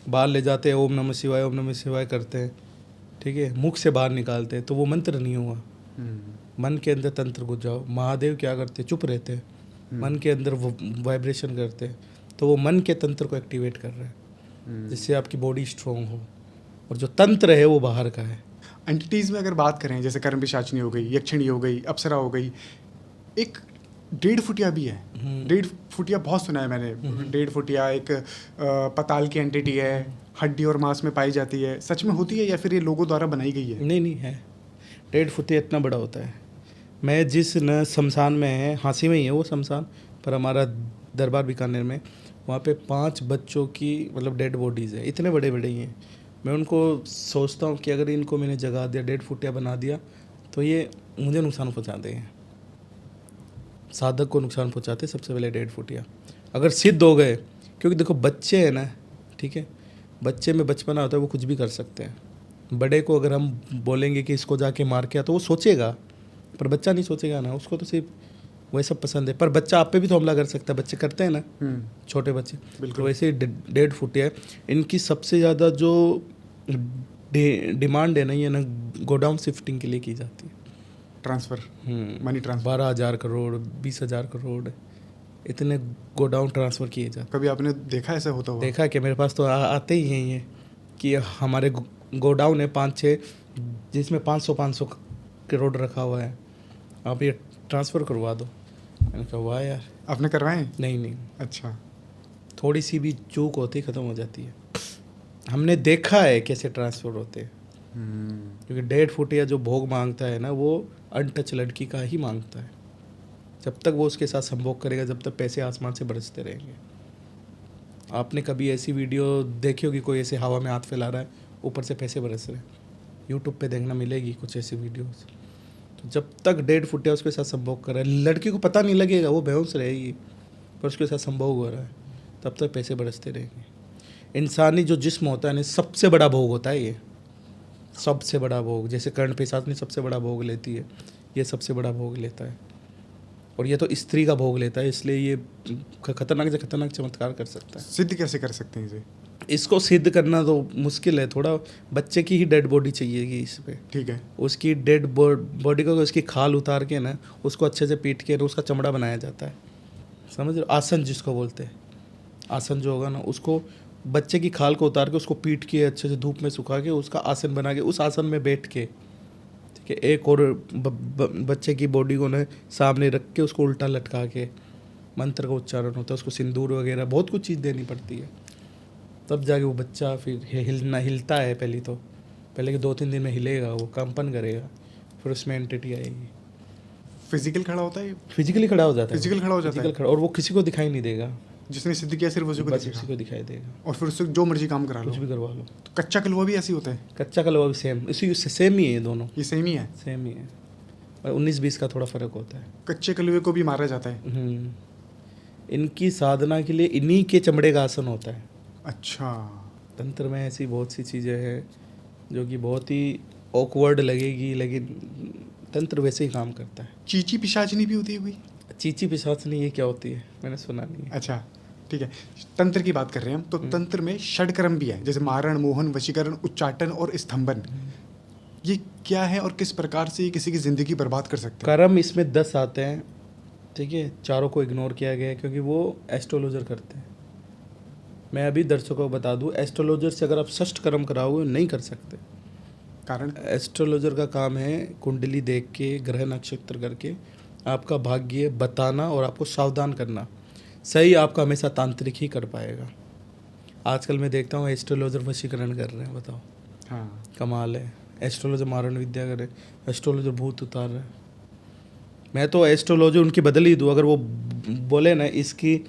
बाहर ले जाते हैं, ओम नमः शिवाय करते हैं, ठीक है, मुख से बाहर निकालते हैं, तो वो मंत्र नहीं हुआ। मन के अंदर तंत्र घुस जाओ। महादेव क्या करते, चुप रहते हैं, मन के अंदर वो वाइब्रेशन करते हैं, तो वो मन के तंत्र को एक्टिवेट कर रहे हैं, जिससे आपकी बॉडी स्ट्रांग हो, और जो तंत्र है वो बाहर का है। एंटिटीज़ में अगर बात करें, जैसे कर्म पिशाचिनी हो गई, यक्षिणी हो गई, अप्सरा हो गई, एक 1.5 फुटिया भी है। 1.5 फुटिया बहुत सुना है मैंने। 1.5 फुटिया एक पताल की एंटिटी है, हड्डी और मांस में पाई जाती है। सच में होती है या फिर ये लोगों द्वारा बनाई गई है? नहीं है, 1.5 फुटिया इतना बड़ा होता है। मैं जिस न शमशान में है, हाँसी में ही है वो शमशान, पर हमारा दरबार बीकानेर में, वहाँ पे 5 बच्चों की मतलब डेड बॉडीज़ है, इतने बड़े बड़े ही हैं। मैं उनको सोचता हूँ कि अगर इनको मैंने जगा दिया, 1.5 फुटिया बना दिया, तो ये मुझे नुकसान पहुँचा देंगे, साधक को नुकसान पहुँचाते सबसे पहले 1.5 फुटिया। अगर सिद्ध हो गए, क्योंकि देखो बच्चे हैं ना, ठीक है, बच्चे में बचपना होता है, वो कुछ भी कर सकते हैं। बड़े को अगर हम बोलेंगे कि इसको जाके मार के आ, तो वो सोचेगा, पर बच्चा नहीं सोचेगा ना, उसको तो सिर्फ वही सब पसंद है। पर बच्चा आप पे भी तो हमला कर सकता है, बच्चे करते हैं ना, छोटे बच्चे। तो वैसे ही 1.5 फुटिया है। इनकी सबसे ज़्यादा जो डिमांड है ना, ये ना गोडाउन शिफ्टिंग के लिए की जाती है। Transfer, money transfer. 12,000 crore, 20,000 crore, इतने गोडाउन ट्रांसफ़र किए जाते। कभी आपने देखा ऐसा होता हुआ? देखा कि मेरे पास तो आते ही हैं ये, कि हमारे गोडाउन है 5-6, जिसमें 500 करोड़ रखा हुआ है, आप ये ट्रांसफ़र करवा दो। मैंने कहा वाह यार। आपने करवाए? नहीं। अच्छा। थोड़ी सी भी चूक होती ख़त्म हो जाती है। हमने देखा है कैसे ट्रांसफ़र होते हैं, क्योंकि 1.5 फुटिया जो भोग मांगता है ना, वो अनटच लड़की का ही मांगता है। जब तक वो उसके साथ संभोग करेगा, जब तक पैसे आसमान से बरसते रहेंगे। आपने कभी ऐसी वीडियो देखी होगी, कोई ऐसे हवा में हाथ फैला रहा है, ऊपर से पैसे बरस रहे हैं? यूट्यूब पे देखना मिलेगी कुछ ऐसी वीडियोस। तो जब तक 1.5 फुटिया उसके साथ संभोग कर रहा है, लड़की को पता नहीं लगेगा, वो बेहोश रहेगी, पर उसके साथ संभोग हो रहा है, तब तक पैसे बरसते रहेंगे। इंसानी जो जिस्म होता है ना, सबसे बड़ा भोग होता है ये, सबसे बड़ा भोग। जैसे कर्ण पिशाचिनी सबसे बड़ा भोग लेती है, ये सबसे बड़ा भोग लेता है, और ये तो स्त्री का भोग लेता है, इसलिए ये खतरनाक से खतरनाक चमत्कार कर सकता है। सिद्ध कैसे कर सकते हैं इसे? इसको सिद्ध करना तो मुश्किल है थोड़ा। बच्चे की ही डेड बॉडी चाहिएगी इस पर, ठीक है। उसकी डेड बॉडी को उसकी खाल उतार के ना, उसको अच्छे से पीट के उसका चमड़ा बनाया जाता है, समझ रहे? आसन जिसको बोलते हैं, आसन जो होगा ना, उसको बच्चे की खाल को उतार के उसको पीट के अच्छे से धूप में सुखा के उसका आसन बना के, उस आसन में बैठ के, ठीक है, एक और बच्चे की बॉडी को ना सामने रख के उसको उल्टा लटका के मंत्र का उच्चारण होता है, उसको सिंदूर वगैरह बहुत कुछ चीज़ देनी पड़ती है, तब जाके वो बच्चा फिर हिलता है। पहले के 2-3 दिन में हिलेगा, वो कंपन करेगा, फिर उसमें एंटिटी आएगी। फिजिकल खड़ा होता है? फिजिकली खड़ा हो जाता है, फिजिकल खड़ा हो जाता है, और वो किसी को दिखाई नहीं देगा। जिसने सिद्ध किया सिर्फ उसी को दिखाई देगा, और फिर उससे जो मर्जी काम करा लो, कुछ भी करवा लो। तो कच्चा कलवा भी ऐसी होता है? कच्चा कलवा भी सेम, इसी सेम ही है, दोनों ये सेम ही है? सेम ही है, और 19-20 का थोड़ा फ़र्क होता है। कच्चे कलवे को भी मारा जाता है? इनकी साधना के लिए इन्हीं के चमड़े का आसन होता है। अच्छा। तंत्र में ऐसी बहुत सी चीज़ें हैं जो कि बहुत ही ऑकवर्ड लगेगी, लेकिन तंत्र वैसे ही काम करता है। चीची पिशाचिनी भी होती है कोई? चीची पिशाचिनी ये क्या होती है, मैंने सुना नहीं है। अच्छा ठीक है, तंत्र की बात कर रहे हैं हम, तो तंत्र में षडकर्म भी है, जैसे मारण, मोहन, वशीकरण, उच्चाटन और स्तंभन। ये क्या है और किस प्रकार से किसी की ज़िंदगी बर्बाद कर सकते हैं? कर्म इसमें 10 आते हैं, ठीक है, चारों को इग्नोर किया गया है क्योंकि वो एस्ट्रोलॉजर करते हैं। मैं अभी दर्शकों को बता दूं, एस्ट्रोलॉजर से अगर आप षष्ठ कर्म कराओगे नहीं कर सकते। कारण? एस्ट्रोलॉजर का काम है कुंडली देख के, ग्रह नक्षत्र करके आपका भाग्य बताना और आपको सावधान करना। सही आपका हमेशा तांत्रिक ही कर पाएगा। आजकल मैं देखता हूँ एस्ट्रोलॉजर वशीकरण कर रहे हैं, बताओ। हाँ, कमाल है। एस्ट्रोलॉजर मारण विद्या कर रहे हैं, एस्ट्रोलॉजर भूत उतार रहे हैं। मैं तो एस्ट्रोलॉजर उनकी बदल ही दूँ। अगर वो बोले ना इसकी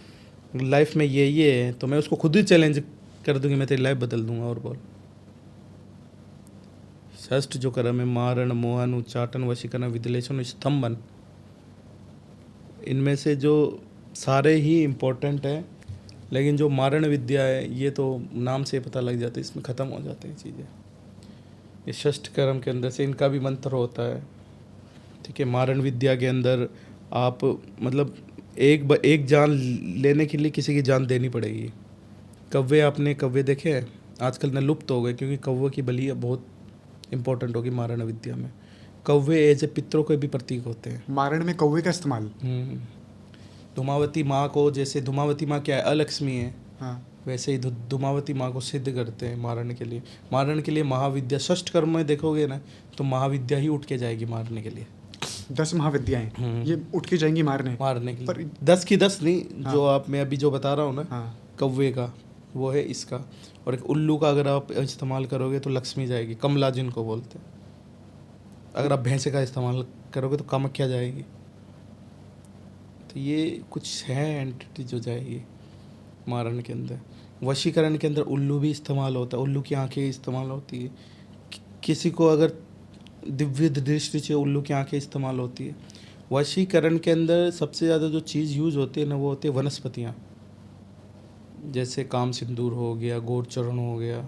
लाइफ में ये है, तो मैं उसको खुद ही चैलेंज कर दूँगी, मैं तेरी लाइफ बदल दूंगा। और बोल, षष्ठ जो कर्म है, मारण, मोहन, उच्चाटन, वशीकरण, विश्लेषण, स्तंभन, इनमें से जो सारे ही इम्पोर्टेंट है, लेकिन जो मारण विद्या है ये तो नाम से पता लग जाता है, इसमें ख़त्म हो जाती हैं चीज़ें। ये षष्ठ कर्म के अंदर से इनका भी मंत्र होता है, ठीक है। मारण विद्या के अंदर आप मतलब एक जान लेने के लिए किसी की जान देनी पड़ेगी। कौवे, आपने कौवे देखे हैं? आजकल न लुप्त हो गए, क्योंकि कौवे की बलि बहुत इंपॉर्टेंट होगी मारण विद्या में। कौवे एज ए पितरों के भी प्रतीक होते हैं। मारण में कौवे का इस्तेमाल। धूमावती माँ को, जैसे धूमावती माँ क्या है, अलक्ष्मी है, हाँ। वैसे ही धूमावती माँ को सिद्ध करते हैं मारने के लिए। मारने के लिए महाविद्या, षष्ठ कर्म में देखोगे ना, तो महाविद्या ही उठ के जाएगी मारने के लिए। 10 महाविद्याएं ये उठ के जाएंगी मारने के पर लिए। 10 की 10 नहीं, हाँ। जो आप मैं अभी जो बता रहा हूँ ना, हाँ। कौवे का वो है इसका। और एक उल्लू का अगर आप इस्तेमाल करोगे तो लक्ष्मी जाएगी, कमला जिनको बोलते हैं। अगर आप भैंसे का इस्तेमाल करोगे तो कामाख्या जाएगी। तो ये कुछ है एंटिटी जो जाएगी मारण के अंदर। वशीकरण के अंदर उल्लू भी इस्तेमाल होता है, उल्लू की आंखें इस्तेमाल होती है। किसी को अगर दिव्य दृष्टि से उल्लू की आंखें इस्तेमाल होती है। वशीकरण के अंदर सबसे ज़्यादा जो चीज़ यूज होती है ना, वो होती है वनस्पतियाँ, जैसे काम सिंदूर हो गया, गोचरण हो गया।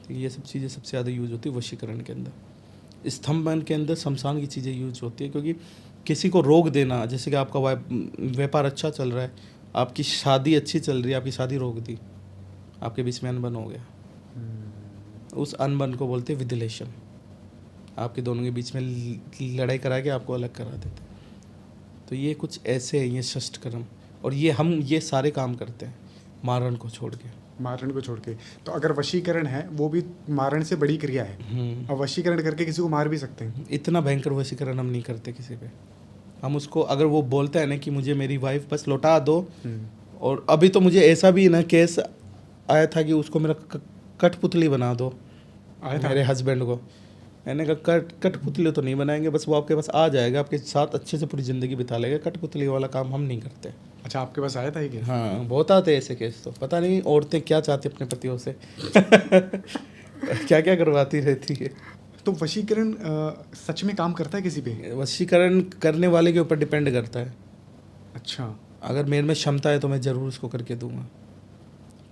तो ये सब चीज़ें सबसे ज़्यादा यूज होती है वशीकरण के अंदर। स्तंभन के अंदर शमशान की चीज़ें यूज होती है, क्योंकि किसी को रोक देना, जैसे कि आपका व्यापार अच्छा चल रहा है, आपकी शादी अच्छी चल रही है, आपकी शादी रोक दी, आपके बीच में अनबन हो गया, उस अनबन को बोलते हैं विधिलेशन। आपके दोनों के बीच में लड़ाई करा के आपको अलग करा देते। तो ये कुछ ऐसे हैं ये षष्ठ कर्म, और ये हम ये सारे काम करते हैं मारण को छोड़ के। मारण को छोड़ के। तो अगर वशीकरण है वो भी मारण से बड़ी क्रिया है, और वशीकरण करके किसी को मार भी सकते हैं। इतना भयंकर वशीकरण हम नहीं करते किसी पे। हम उसको, अगर वो बोलता है ना कि मुझे मेरी वाइफ बस लौटा दो, और अभी तो मुझे ऐसा भी ना केस आया था कि उसको मेरा कठपुतली बना दो, मेरे हस्बैंड को। मैंने कहा कठपुतली तो नहीं बनाएंगे, बस वो आपके पास आ जाएगा, आपके साथ अच्छे से पूरी ज़िंदगी बिता लेगा, कठपुतली वाला काम हम नहीं करते। अच्छा, आपके पास आया था ये केस? हाँ, बहुत आते हैं ऐसे केस। तो पता नहीं औरतें क्या चाहती अपने पतियों से क्या क्या करवाती रहती है। तो वशीकरण सच में काम करता है किसी पे? वशीकरण करने वाले के ऊपर डिपेंड करता है। अच्छा। अगर मेरे में क्षमता है तो मैं ज़रूर उसको करके दूंगा।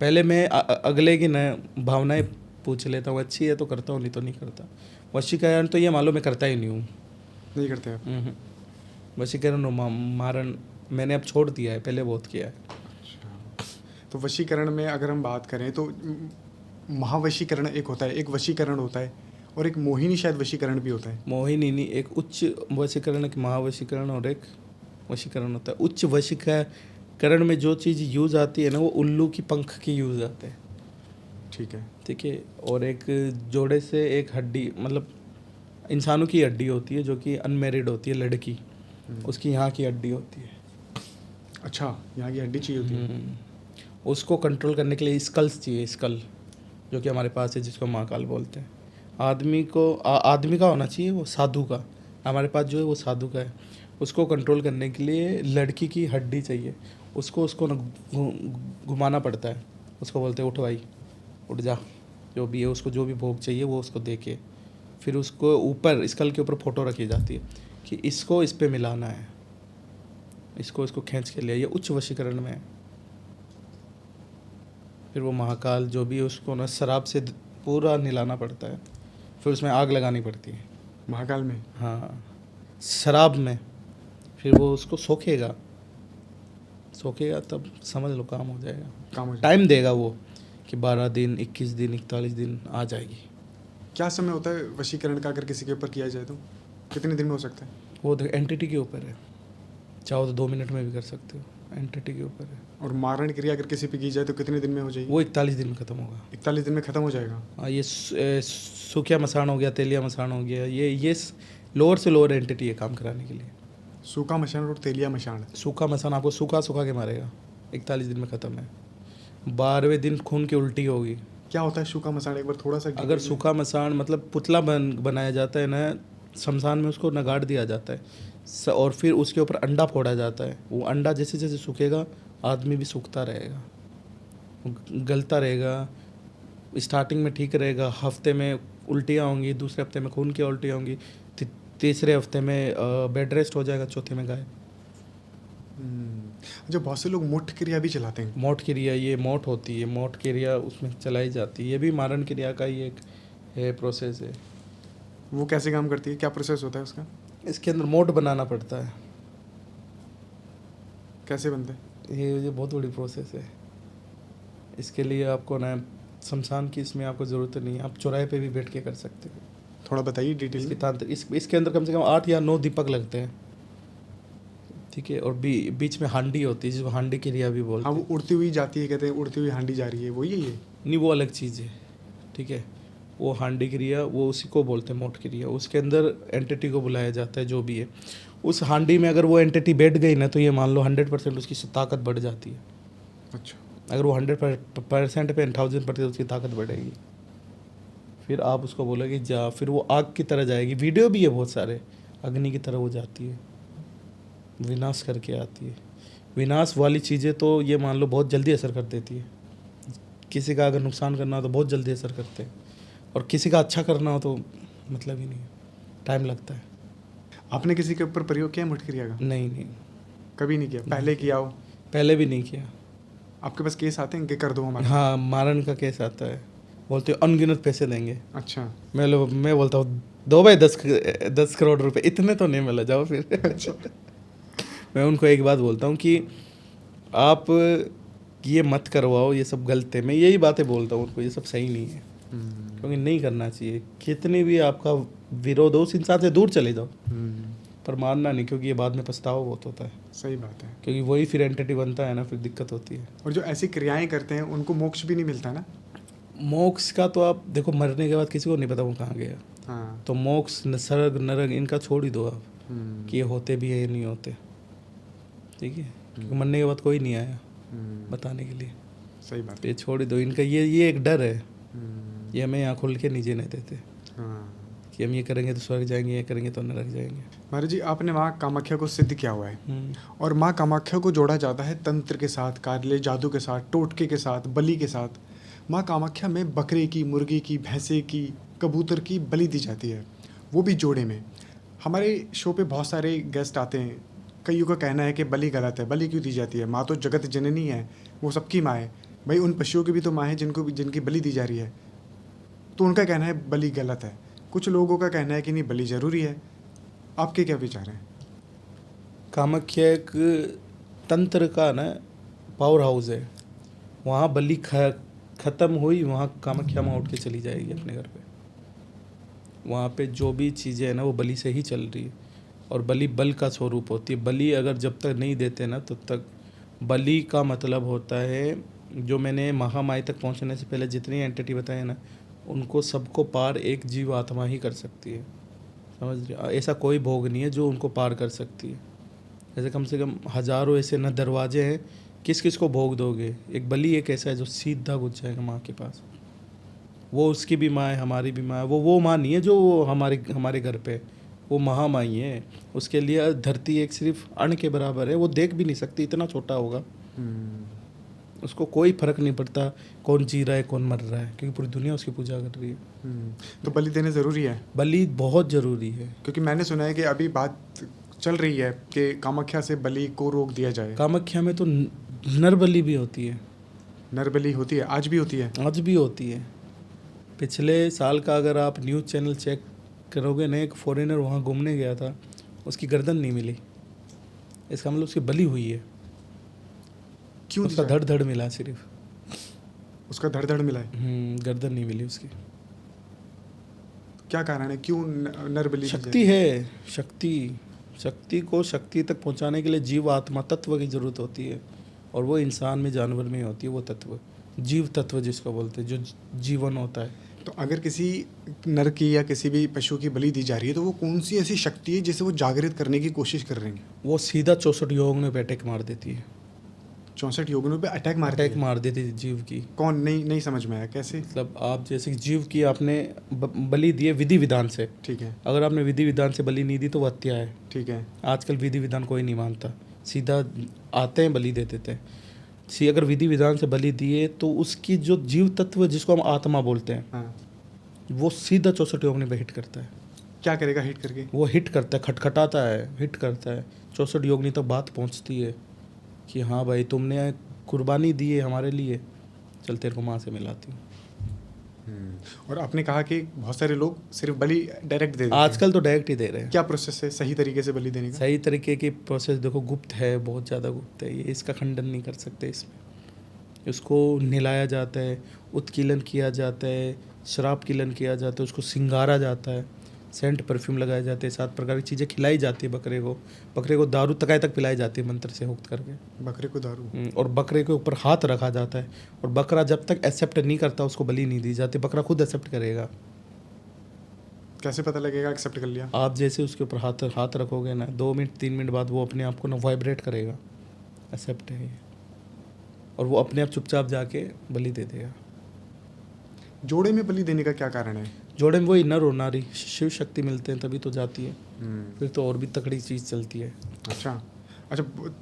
पहले मैं अगले की न भावनाएं पूछ लेता हूँ, अच्छी है तो करता हूँ, नहीं तो नहीं करता। वशीकरण तो ये मालूम मैं करता ही नहीं हूँ। नहीं करते आप? वशीकरण और मारण मैंने अब छोड़ दिया है, पहले बहुत किया है। अच्छा। तो वशीकरण में अगर हम बात करें तो महावशीकरण एक होता है, एक वशीकरण होता है, और एक मोहिनी शायद वशीकरण भी होता है। मोहिनी नहीं, एक उच्च वशीकरण, एक महावशीकरण और एक वशीकरण होता है। उच्च वशीकरण में जो चीज़ यूज़ आती है ना, वो उल्लू की पंख की यूज़ आते हैं। ठीक है। ठीक है। और एक जोड़े से एक हड्डी, मतलब इंसानों की हड्डी होती है जो कि अनमेरिड होती है लड़की, उसकी यहाँ की हड्डी होती है। अच्छा, यहाँ की हड्डी चाहिए होती है। उसको कंट्रोल करने के लिए स्कल्स चाहिए, स्कल जो कि हमारे पास है, जिसको महाकाल बोलते हैं। आदमी को आदमी का होना चाहिए, वो साधु का। हमारे पास जो है वो साधु का है। उसको कंट्रोल करने के लिए लड़की की हड्डी चाहिए। उसको ना घुमाना पड़ता है। उसको बोलते हैं उठ भाई, उठ जा, जो भी है उसको जो भी भोग चाहिए वो उसको दे के, फिर उसको ऊपर स्कल के ऊपर फ़ोटो रखी जाती है कि इसको इस पे मिलाना है, इसको खींच के लिया। ये उच्च वशीकरण में है। फिर वो महाकाल जो भी है उसको ना शराब से पूरा निलाना पड़ता है, फिर उसमें आग लगानी पड़ती है। महाकाल में? हाँ, शराब में। फिर वो उसको सोखेगा तब समझ लो काम हो जाएगा। टाइम देगा वो कि 12 दिन, 21 दिन, 41 दिन आ जाएगी। क्या समय होता है वशीकरण का अगर किसी के ऊपर किया जाए तो? कितने दिन में हो सकता है? वो एंटिटी के ऊपर है। चाहो तो 2 मिनट में भी कर सकते हो, एंटिटी के ऊपर है। और मारण क्रिया अगर किसी पे की जाए तो कितने दिन में हो जाएगी? वो 41 दिन में ख़त्म होगा। 41 दिन में ख़त्म हो जाएगा? हाँ, ये सूखिया मसान हो गया, तेलिया मसान हो गया, ये लोअर से लोअर एंटिटी है काम कराने के लिए। सूखा मसान और तेलिया मसान? सूखा मसान आपको सूखा के मारेगा, 41 दिन में ख़त्म है। 12वें दिन खून की उल्टी होगी। क्या होता है सूखा मसान, एक बार थोड़ा सा? अगर सूखा मसान मतलब पुतला बनाया जाता है ना, शमशान में उसको नगाड़ दिया जाता है, और फिर उसके ऊपर अंडा फोड़ा जाता है। वो अंडा जैसे जैसे सूखेगा, आदमी भी सूखता रहेगा, गलता रहेगा। स्टार्टिंग में ठीक रहेगा, हफ्ते में उल्टियाँ होंगी, दूसरे हफ्ते में खून की उल्टियाँ होंगी, तीसरे हफ्ते में बेड रेस्ट हो जाएगा, चौथे में गायब। जो बहुत से लोग मोठ क्रिया भी चलाते हैं। मोठ क्रिया, ये मोठ होती है, मोठ क्रिया उसमें चलाई जाती है। ये भी मारण क्रिया का ही एक है, प्रोसेस है। वो कैसे काम करती है, क्या प्रोसेस होता है उसका? इसके अंदर मोठ बनाना पड़ता है। कैसे बनते हैं? ये बहुत बड़ी प्रोसेस है। इसके लिए आपको ना शमशान की इसमें आपको ज़रूरत नहीं है, आप चौराहे पे भी बैठ के कर सकते हो। थोड़ा बताइए डिटेल इसके में। तांत्र इसके अंदर कम से कम 8 या 9 दीपक लगते हैं, ठीक है। और बीच में हांडी होती है जिसको हांडी क्रिया भी बोलते हाँ, हैं। वो उड़ती हुई जाती है, कहते हैं उड़ती हुई हांडी जा रही है, वही है ये? नहीं, वो अलग चीज़ है, ठीक है। वो हांडी क्रिया वो उसी को बोलते हैं मोट क्रिया। उसके अंदर एंटिटी को बुलाया जाता है जो भी है। उस हांडी में अगर वो एंटिटी बैठ गई ना तो ये मान लो 100% उसकी ताकत बढ़ जाती है। अच्छा। अगर वो 100% पे 1000% उसकी ताकत बढ़ेगी, फिर आप उसको बोलोगे जा, फिर वो आग की तरह जाएगी। वीडियो भी है बहुत सारे, अग्नि की तरह वो जाती है, विनाश करके आती है। विनाश वाली चीज़ें तो ये मान लो बहुत जल्दी असर कर देती है। किसी का अगर नुकसान करना हो तो बहुत जल्दी असर करते हैं, और किसी का अच्छा करना हो तो मतलब ही नहीं है, टाइम लगता है। आपने किसी के ऊपर प्रयोग किया मुठ क्रिया का? नहीं, कभी नहीं किया? पहले किया हो? पहले भी नहीं किया। आपके पास केस आते हैं कि कर दो हमारा? हाँ, मारन का केस आता है, बोलते हो अनगिनत पैसे देंगे। अच्छा। मैं बोलता हूँ 2/10 करोड़ रुपए, इतने तो नहीं मिला, जाओ फिर। अच्छा। मैं उनको एक बात बोलता हूँ कि आप ये मत करवाओ, ये सब गलत है। मैं यही बातें बोलता हूँ उनको, ये सब सही नहीं है, क्योंकि नहीं करना चाहिए। कितनी भी आपका विरोध हो उस इंसान से दूर चले जाओ, पर मारना नहीं, क्योंकि ये बाद में पछतावा बहुत होता है। सही बात है। क्योंकि वही फिर एंटिटी बनता है ना, फिर दिक्कत होती है। और जो ऐसी क्रियाएं करते हैं उनको मोक्ष भी नहीं मिलता ना? मोक्ष का तो आप देखो, मरने के बाद किसी को नहीं पता वो कहाँ गया। हाँ। तो मोक्ष, स्वर्ग, नरक इनका छोड़ ही दो आप, कि ये होते भी है या नहीं होते, ठीक है। क्योंकि मरने के बाद कोई नहीं आया बताने के लिए। सही बात तो ये छोड़ ही दो इनका। ये एक डर है, ये हमें यहाँ खुल के नहीं जीने देते हाँ। कि हम ये करेंगे तो स्वर्ग जाएंगे, ये करेंगे तो नरक जाएंगे। महाराज जी, आपने माँ कामाख्या को सिद्ध किया हुआ है, और माँ कामाख्या को जोड़ा जाता है तंत्र के साथ, कार्य जादू के साथ, टोटके के साथ, बलि के साथ। माँ कामाख्या में बकरे की, मुर्गी की, भैंसे की, कबूतर की बलि दी जाती है, वो भी जोड़े में। हमारे शो पे बहुत सारे गेस्ट आते हैं, कईयों का कहना है कि बलि गलत है, बलि क्यों दी जाती है? माँ तो जगत जननी है, वो सबकी माँ है। भाई उन पशुओं की भी तो माँ है जिनकी बलि दी जा रही है। तो उनका कहना है बलि गलत है, कुछ लोगों का कहना है कि नहीं बलि ज़रूरी है। आपके क्या विचार हैं? कामाख्या एक तंत्र का ना पावर हाउस है। वहाँ बलि ख़त्म हुई, वहाँ कामाख्या माँ उठ के चली जाएगी अपने घर पे। वहाँ पे जो भी चीज़ें हैं ना वो बलि से ही चल रही है, और बलि बल का स्वरूप होती है। बलि अगर जब तक नहीं देते ना तब तक, बलि का मतलब होता है, जो मैंने महामाई तक पहुँचने से पहले जितनी एंटिटी बताए ना, उनको सबको पार एक जीव आत्मा ही कर सकती है, समझ रहे? ऐसा कोई भोग नहीं है जो उनको पार कर सकती है। ऐसे कम से कम हज़ारों ऐसे न दरवाजे हैं, किस किस को भोग दोगे? एक बलि एक ऐसा है जो सीधा घुस जाएगा माँ के पास। वो उसकी भी माँ है, हमारी भी माँ है। वो माँ नहीं है जो हमारे घर पे, वो महामाई है। उसके लिए धरती एक सिर्फ अण के बराबर है, वो देख भी नहीं सकती, इतना छोटा होगा। उसको कोई फर्क नहीं पड़ता कौन जी रहा है कौन मर रहा है, क्योंकि पूरी दुनिया उसकी पूजा कर रही है। तो बलि देना ज़रूरी है? बलि बहुत ज़रूरी है, क्योंकि मैंने सुना है कि अभी बात चल रही है कि कामाख्या से बलि को रोक दिया जाए। कामाख्या में तो नर बलि भी होती है। नर बलि होती है? आज भी होती है? आज भी होती है। पिछले साल का अगर आप न्यूज़ चैनल चेक करोगे ना, एक फॉरेनर वहाँ घूमने गया था, उसकी गर्दन नहीं मिली। इसका मतलब उसकी बलि हुई है। क्यों? उसका धड़ मिला सिर्फ, उसका धड़ मिला है, गर्दन नहीं मिली उसकी। क्या कारण है, क्यों नर बलि? शक्ति है, शक्ति को शक्ति तक पहुंचाने के लिए जीव आत्मा तत्व की ज़रूरत होती है, और वो इंसान में, जानवर में होती है। वो तत्व, जीव तत्व जिसको बोलते हैं, जो जीवन होता है। तो अगर किसी नर की या किसी भी पशु की बलि दी जा रही है, तो वो कौन सी ऐसी शक्ति है जिसे वो जागृत करने की कोशिश कर रहे हैं? वो सीधा 64 योगियों पे अटैक मार देती है। 64 योगियों पे अटैक मार देती है जीव की। कौन? नहीं समझ में आया, कैसे? मतलब आप जैसे जीव की आपने बलि दी है विधि विधान से, ठीक है। अगर आपने विधि विधान से बलि नहीं दी तो वो हत्या है, ठीक है। आजकल विधि विधान कोई नहीं मानता, सीधा आते हैं बलि दे देते हैं। अगर विधि विधान से बलि दिए तो उसकी जो जीव तत्व जिसको हम आत्मा बोलते हैं, हाँ। वो सीधा 64 योगिनी पे हिट करता है। क्या करेगा हिट करके? वो हिट करता है, खटखटाता है, हिट करता है। 64 योगिनी तक बात पहुंचती है कि हाँ भाई तुमने कुर्बानी दी है हमारे लिए, चल तेरे को माँ से मिलाती हूँ। और आपने कहा कि बहुत सारे लोग सिर्फ बलि डायरेक्ट दे देते हैं। आजकल तो डायरेक्ट ही दे रहे हैं। क्या प्रोसेस है सही तरीके से बलि देने का? सही तरीके की प्रोसेस देखो गुप्त है, बहुत ज़्यादा गुप्त है, ये इसका खंडन नहीं कर सकते इसमें। उसको नहलाया जाता है, उत्कीलन किया जाता है, शराब कीलन किया जाता है, उसको सिंगारा जाता है, सेंट परफ्यूम लगाए जाते हैं, 7 प्रकार की चीज़ें खिलाई जाती है बकरे को दारू तकाई तक पिलाई जाती है मंत्र से हुक्त करके। बकरे को दारू? और बकरे के ऊपर हाथ रखा जाता है, और बकरा जब तक एक्सेप्ट नहीं करता उसको बलि नहीं दी जाती। बकरा खुद एक्सेप्ट करेगा। कैसे पता लगेगा एक्सेप्ट कर लिया? आप जैसे उसके ऊपर हाथ रखोगे ना, 2 मिनट 3 मिनट बाद वो अपने आप को ना वाइब्रेट करेगा, एक्सेप्ट है ये, और वो अपने आप चुपचाप जाके बलि दे देगा। जोड़े में बलि देने का क्या कारण है? जोड़े में वही नर और नारी शिव शक्ति मिलते हैं तभी तो जाती है, फिर तो और भी तकड़ी चीज़ चलती है। अच्छा,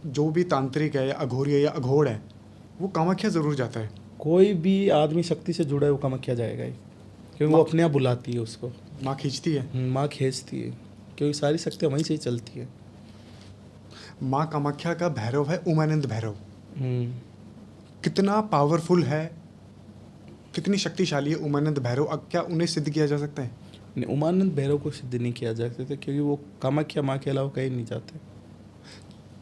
जो भी तांत्रिक है या अघोरी है या अघोड़ है वो कामाख्या ज़रूर जाता है? कोई भी आदमी शक्ति से जुड़ा है वो कामाख्या जाएगा ही, क्योंकि वो अपने आप बुलाती है उसको। माँ खींचती है? माँ खींचती है, क्योंकि सारी शक्तियाँ वहीं से ही चलती है। माँ कामाख्या का भैरव है उमानंद भैरव। हम्म। कितना पावरफुल है, कितनी शक्तिशाली है उमानंद भैरव? क्या उन्हें सिद्ध किया जा सकता है? नहीं, उमानंद भैरव को सिद्ध नहीं किया जा सकता, क्योंकि वो कामाख्या माँ के अलावा कहीं नहीं जाते।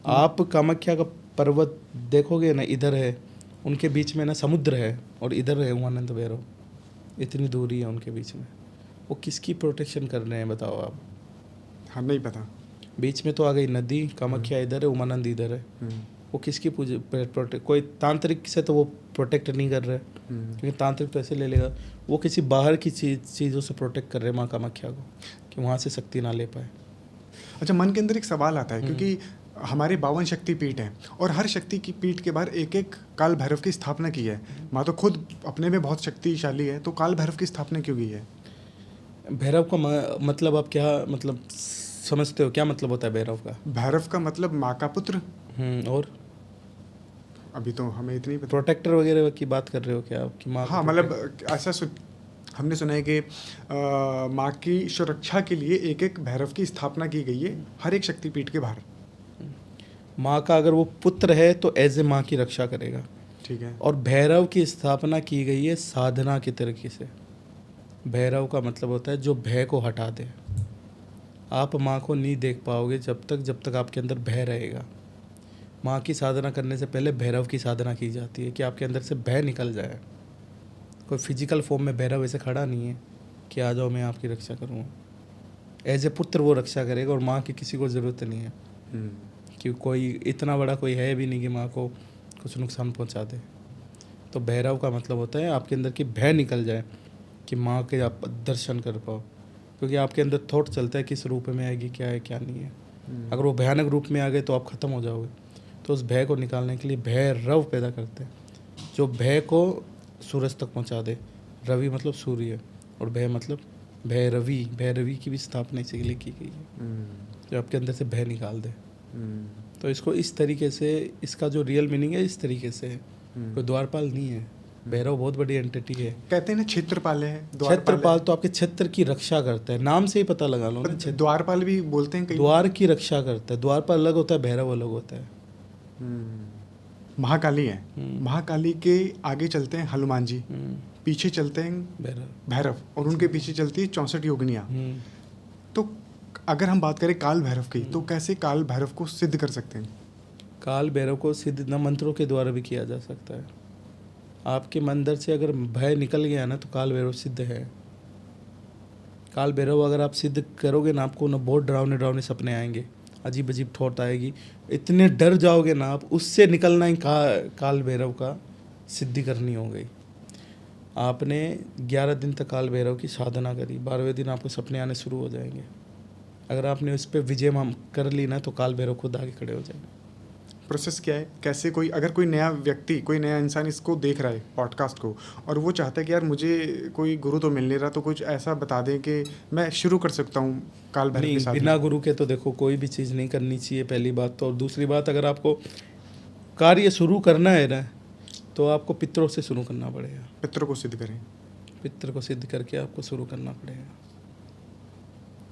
आप कामाख्या का पर्वत देखोगे ना, इधर है, उनके बीच में ना समुद्र है, और इधर है उमानंद भैरव, इतनी दूरी है उनके बीच में। वो किसकी प्रोटेक्शन कर रहे हैं बताओ आप? हाँ, नहीं पता। बीच में तो आ गई नदी, कामाख्या इधर है, उमानंद इधर है। वो किसकी प्रोटेक्ट? कोई तांत्रिक से तो वो प्रोटेक्ट नहीं कर रहे, क्योंकि तांत्रिक तो ऐसे ले लेगा। वो किसी बाहर की चीज़ों से प्रोटेक्ट कर रहे हैं माँ कामाख्या को, कि वहाँ से शक्ति ना ले पाए। अच्छा, मन के अंदर एक सवाल आता है, क्योंकि हमारे 52 शक्ति पीठ हैं और हर शक्ति की पीठ के बाहर एक एक काल भैरव की स्थापना की है। माँ तो खुद अपने में बहुत शक्तिशाली है, तो काल भैरव की स्थापना क्यों की है? भैरव का मतलब आप क्या मतलब समझते हो? क्या मतलब होता है भैरव का? भैरव का मतलब माँ का पुत्र। और अभी तो हमें इतनी पता। प्रोटेक्टर वगैरह की बात कर रहे हो क्या आपकी माँ? हाँ, मतलब ऐसा हमने सुना है कि माँ की सुरक्षा के लिए एक एक भैरव की स्थापना की गई है हर एक शक्तिपीठ के बाहर। माँ का अगर वो पुत्र है तो एज ए माँ की रक्षा करेगा, ठीक है। और भैरव की स्थापना की गई है साधना के तरीके से। भैरव का मतलब होता है जो भय को हटा दे। आप माँ को नहीं देख पाओगे जब तक आपके अंदर भय रहेगा। माँ की साधना करने से पहले भैरव की साधना की जाती है, कि आपके अंदर से भय निकल जाए। कोई फिजिकल फॉर्म में भैरव ऐसे खड़ा नहीं है कि आ जाओ मैं आपकी रक्षा करूँगा। एज ए पुत्र वो रक्षा करेगा, और माँ की किसी को ज़रूरत नहीं है, कि कोई इतना बड़ा कोई है भी नहीं कि माँ को कुछ नुकसान पहुँचा दे। तो भैरव का मतलब होता है आपके अंदर की भय निकल जाए, कि माँ के आप दर्शन कर पाओ, क्योंकि आपके अंदर थॉट चलता है किस रूप में आएगी, क्या है क्या नहीं है। अगर वो भयानक रूप में आ गए तो आप ख़त्म हो जाओगे। तो उस भय को निकालने के लिए भैरव पैदा करते हैं, जो भय को सूरज तक पहुंचा दे। रवि मतलब सूर्य, और भय मतलब भैरवी। भैरवी की भी स्थापना इसीलिए की गई है, जो आपके अंदर से भय निकाल दे। तो इसको इस तरीके से, इसका जो रियल मीनिंग है इस तरीके से है। कोई द्वारपाल नहीं है, भैरव बहुत बड़ी एंटिटी है। कहते हैं ना क्षेत्रपाल है। क्षेत्रपाल तो आपके क्षेत्र की रक्षा करता है, नाम से ही पता लगा लो ना। द्वारपाल भी बोलते हैं कई। द्वार की रक्षा करता है। द्वारपाल अलग होता है, भैरव अलग होता है। महाकाली है। महाकाली के आगे चलते हैं हनुमान जी, पीछे चलते हैं भैरव, और उनके पीछे चलती है 64 योगिनियाँ। तो अगर हम बात करें काल भैरव की, तो कैसे काल भैरव को सिद्ध कर सकते हैं? काल भैरव को सिद्ध न मंत्रों के द्वारा भी किया जा सकता है। आपके मंदिर से अगर भय निकल गया ना, तो काल भैरव सिद्ध है। काल भैरव अगर आप सिद्ध करोगे ना, आपको ना बहुत डरावने डरावने सपने आएंगे, अजीब अजीब थॉट आएगी, इतने डर जाओगे ना आप, उससे निकलना ही काल भैरव का सिद्धि करनी हो गई। आपने 11 दिन तक काल भैरव की साधना करी, 12वें दिन आपको सपने आने शुरू हो जाएंगे। अगर आपने उस पर विजय कर ली ना, तो काल भैरव खुद आगे खड़े हो जाएंगे। प्रोसेस क्या है? कैसे अगर कोई नया व्यक्ति, कोई नया इंसान इसको देख रहा है पॉडकास्ट को, और वो चाहता है कि यार मुझे कोई गुरु तो मिल नहीं रहा, तो कुछ ऐसा बता दें कि मैं शुरू कर सकता हूँ काल भैरव के साथ? बिना गुरु के तो देखो कोई भी चीज़ नहीं करनी चाहिए, पहली बात तो। और दूसरी बात, अगर आपको कार्य शुरू करना है ना, तो आपको पितरों से शुरू करना पड़ेगा। पितरों को सिद्ध करें। पितर को सिद्ध करके आपको शुरू करना पड़ेगा।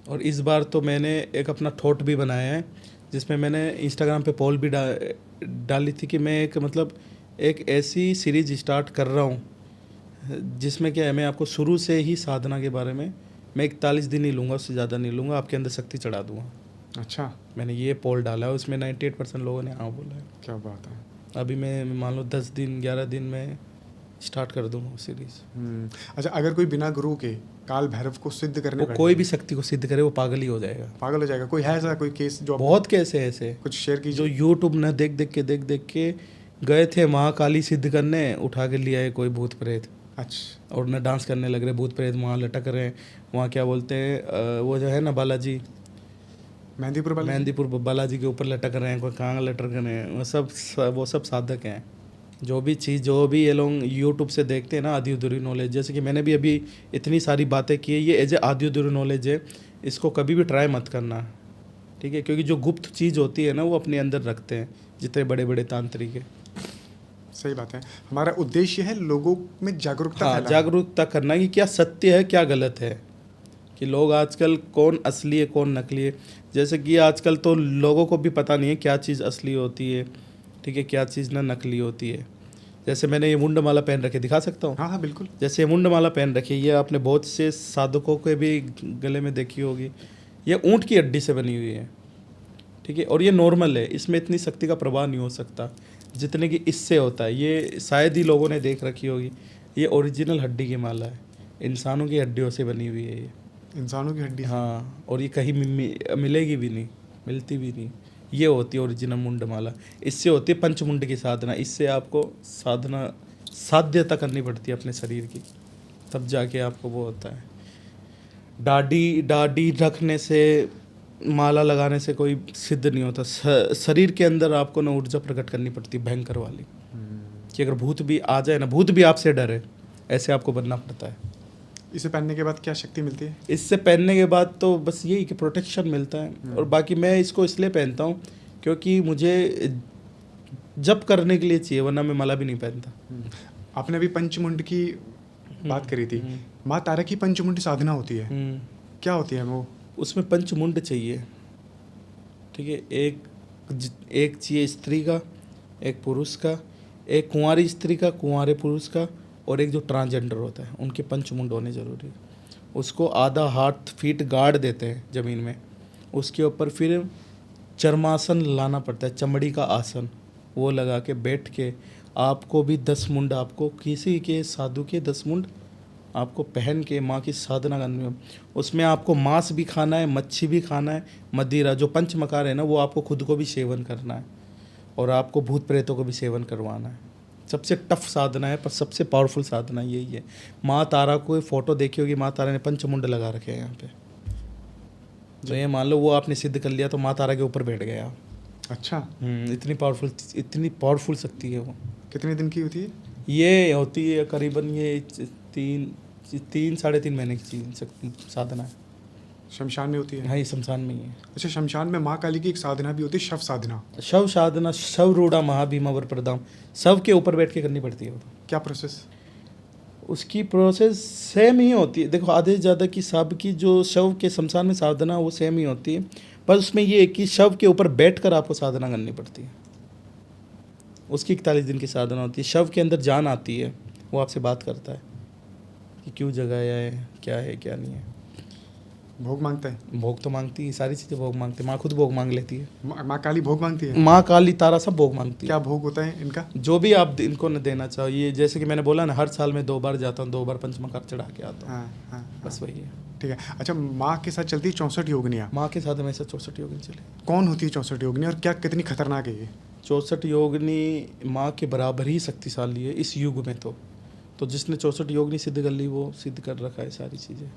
और इस बार तो मैंने एक अपना थॉट भी बनाया है, जिसमें मैंने इंस्टाग्राम पे पोल भी डाली थी कि मैं एक ऐसी सीरीज स्टार्ट कर रहा हूँ जिसमें क्या है, मैं आपको शुरू से ही साधना के बारे में, मैं 41 दिन ही लूँगा, उससे ज़्यादा नहीं लूँगा, आपके अंदर शक्ति चढ़ा दूँगा। अच्छा, मैंने ये पोल डाला है, उसमें 98% लोगों ने हाँ बोला है। क्या बात है। अभी मैं मान लो 10 दिन 11 दिन में स्टार्ट कर दूँगा सीरीज़। अच्छा, अगर कोई बिना गुरु के काल भैरव को सिद्ध करने वो बैठे, कोई भी शक्ति को सिद्ध करे वो पागल ही हो जाएगा। पागल हो जाएगा। कोई है ऐसा कोई केस जो आप बहुत कैसे ऐसे कुछ शेयर जो कीजिए? यूट्यूब न देख देख के गए थे महाकाली सिद्ध करने, उठा के लिया है कोई भूत प्रेत, अच्छा, और न डांस करने लग रहे भूत प्रेत, वहाँ लटक रहे हैं, वहाँ क्या बोलते हैं वो जो है ना बालाजी, मेहंदीपुर वाले? मेहंदीपुर बालाजी के ऊपर लटक रहे हैं, कोई कहाँ लटक रहे हैं, वो सब साधक हैं। जो भी ये लोग यूट्यूब से देखते हैं ना आधी अधूरी नॉलेज, जैसे कि मैंने भी अभी इतनी सारी बातें की है, ये एज ए आधी अधूरी नॉलेज है, इसको कभी भी ट्राई मत करना, ठीक है? क्योंकि जो गुप्त चीज़ होती है ना वो अपने अंदर रखते हैं जितने बड़े बड़े तांत्रिक है। सही बात है। हमारा उद्देश्य है लोगों में जागरूकता हाँ, फैलाना। जागरूकता करना कि क्या सत्य है क्या गलत है, कि लोग आजकल कौन असली है कौन नकली है। जैसे कि आजकल तो लोगों को भी पता नहीं है क्या चीज़ असली होती है, ठीक है, क्या चीज़ ना नकली होती है। जैसे मैंने ये मुंडमाला पहन रखी, दिखा सकता हूँ? हाँ हाँ, बिल्कुल। जैसे ये मुंडमाला पहन रखी है, ये आपने बहुत से साधकों के भी गले में देखी होगी। ये ऊँट की हड्डी से बनी हुई है, ठीक है, और ये नॉर्मल है, इसमें इतनी शक्ति का प्रभाव नहीं हो सकता जितने कि इससे होता है। ये शायद ही लोगों ने देख रखी होगी। ये ओरिजिनल हड्डी की माला है, इंसानों की हड्डियों से बनी हुई है ये। इंसानों की हड्डी से? हाँ, और ये कहीं मिलेगी भी नहीं, मिलती भी नहीं। ये होती है ओरिजिनल मुंडमाला। इससे होती है पंचमुंड की साधना। इससे आपको साधना साध्यता करनी पड़ती है अपने शरीर की, तब जाके आपको वो होता है। डाडी रखने से, माला लगाने से कोई सिद्ध नहीं होता। शरीर के अंदर आपको ना ऊर्जा प्रकट करनी पड़ती है भयंकर वाली, कि अगर भूत भी आ जाए ना, भूत भी आपसे डरे, ऐसे आपको बनना पड़ता है। इसे पहनने के बाद क्या शक्ति मिलती है? इससे पहनने के बाद तो बस यही कि प्रोटेक्शन मिलता है। और बाकी मैं इसको इसलिए पहनता हूँ क्योंकि मुझे जप करने के लिए चाहिए, वरना मैं माला भी नहीं पहनता। आपने अभी पंचमुंड की बात करी थी। माँ तारा की पंचमुंड साधना होती है, क्या होती है वो? उसमें पंचमुंड चाहिए, ठीक है। एक चाहिए स्त्री का, एक पुरुष का, एक कुंवारी स्त्री का, कुंवारे पुरुष का, और एक जो ट्रांसजेंडर होता है, उनके पंचमुंड होने ज़रूरी है। उसको आधा हाथ फीट गाड़ देते हैं ज़मीन में, उसके ऊपर फिर चर्मासन लाना पड़ता है, चमड़ी का आसन, वो लगा के बैठ के आपको भी 10 मुंड, आपको किसी के साधु के 10 मुंड आपको पहन के माँ की साधना करनी है। उसमें आपको मांस भी खाना है, मच्छी भी खाना है, मदिरा जो पंचमकार है ना, वो आपको खुद को भी सेवन करना है, और आपको भूत प्रेतों को भी सेवन करवाना है। सबसे टफ साधना है पर सबसे पावरफुल साधना यही है। माँ तारा को फोटो देखी होगी, माँ तारा ने पंचमुंड लगा रखे हैं यहाँ पे, तो ये मान लो वो आपने सिद्ध कर लिया तो माँ तारा के ऊपर बैठ गया। अच्छा, इतनी पावरफुल शक्ति है वो। कितने दिन की होती है? ये होती है करीबन ये 3-3.5 महीने की साधना है। शमशान में होती है? हाँ, ये शमशान में ही है। अच्छा, शमशान में माँ काली की एक साधना भी होती है, शव साधना। शव साधना, शव रूढ़ा महाभीमा वर प्रदाम, शव के ऊपर बैठ के करनी पड़ती है वो। क्या प्रोसेस? उसकी प्रोसेस सेम ही होती है। देखो, आधे से ज़्यादा की सब की जो शव के शमशान में साधना वो सेम ही होती है, पर उसमें ये है कि शव के ऊपर बैठकर आपको साधना करनी पड़ती है। उसकी 41 दिन की साधना होती है। शव के अंदर जान आती है, वो आपसे बात करता है कि क्यों जगाया है, क्या नहीं है। भोग मांगता है? भोग तो मांगती है, सारी चीज़ें भोग मांगती है। माँ खुद भोग मांग लेती है। माँ काली भोग मांगती है? माँ काली तारा सब भोग मांगती है। क्या भोग होता है इनका? जो भी आप इनको न देना चाहो। ये जैसे कि मैंने बोला ना, हर साल में 2 बार जाता हूँ, 2 बार पंचमकार चढ़ा के आता हूँ। हाँ, बस वही है। ठीक है। अच्छा, माँ के साथ चलती 64 योगिनियाँ। माँ के साथ हमेशा 64 योगिनी चले। कौन होती है 64 योगिनी और क्या कितनी खतरनाक है ये? 64 योगिनी माँ के बराबर ही शक्तिशाली है इस युग में। तो जिसने 64 योगिनी सिद्ध कर ली वो सिद्ध कर रखा है सारी चीज़ें।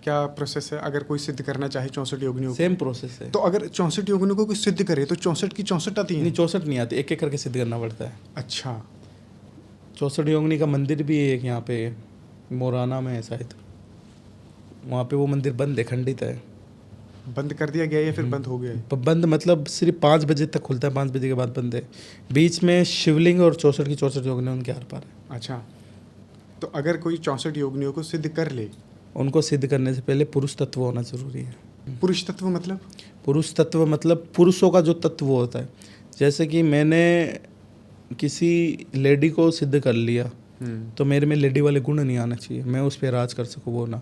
क्या प्रोसेस है अगर कोई सिद्ध करना चाहे 64 योगिनियों को? सेम प्रोसेस है। तो अगर 64 योगिनियों को कोई सिद्ध करे तो 64 की 64 आती है? नहीं, 64 नहीं आती, एक एक करके सिद्ध करना पड़ता है। अच्छा, 64 योगिनी का मंदिर भी है एक यहाँ पे मोराना में है शायद। वहाँ पे वो मंदिर बंद है, खंडित है। बंद कर दिया गया या फिर बंद हो गया है? बंद मतलब सिर्फ 5 बजे तक खुलता है, 5 बजे के बाद बंद है। बीच में शिवलिंग और 64 की 64 योगिनी उनके आर पार है। अच्छा, तो अगर कोई 64 योगिनियों को सिद्ध कर ले, उनको सिद्ध करने से पहले पुरुष तत्व होना जरूरी है। पुरुष तत्व मतलब? पुरुष तत्व मतलब पुरुषों का जो तत्व होता है। जैसे कि मैंने किसी लेडी को सिद्ध कर लिया तो मेरे में लेडी वाले गुण नहीं आना चाहिए, मैं उस पर राज कर सकूँ वो ना।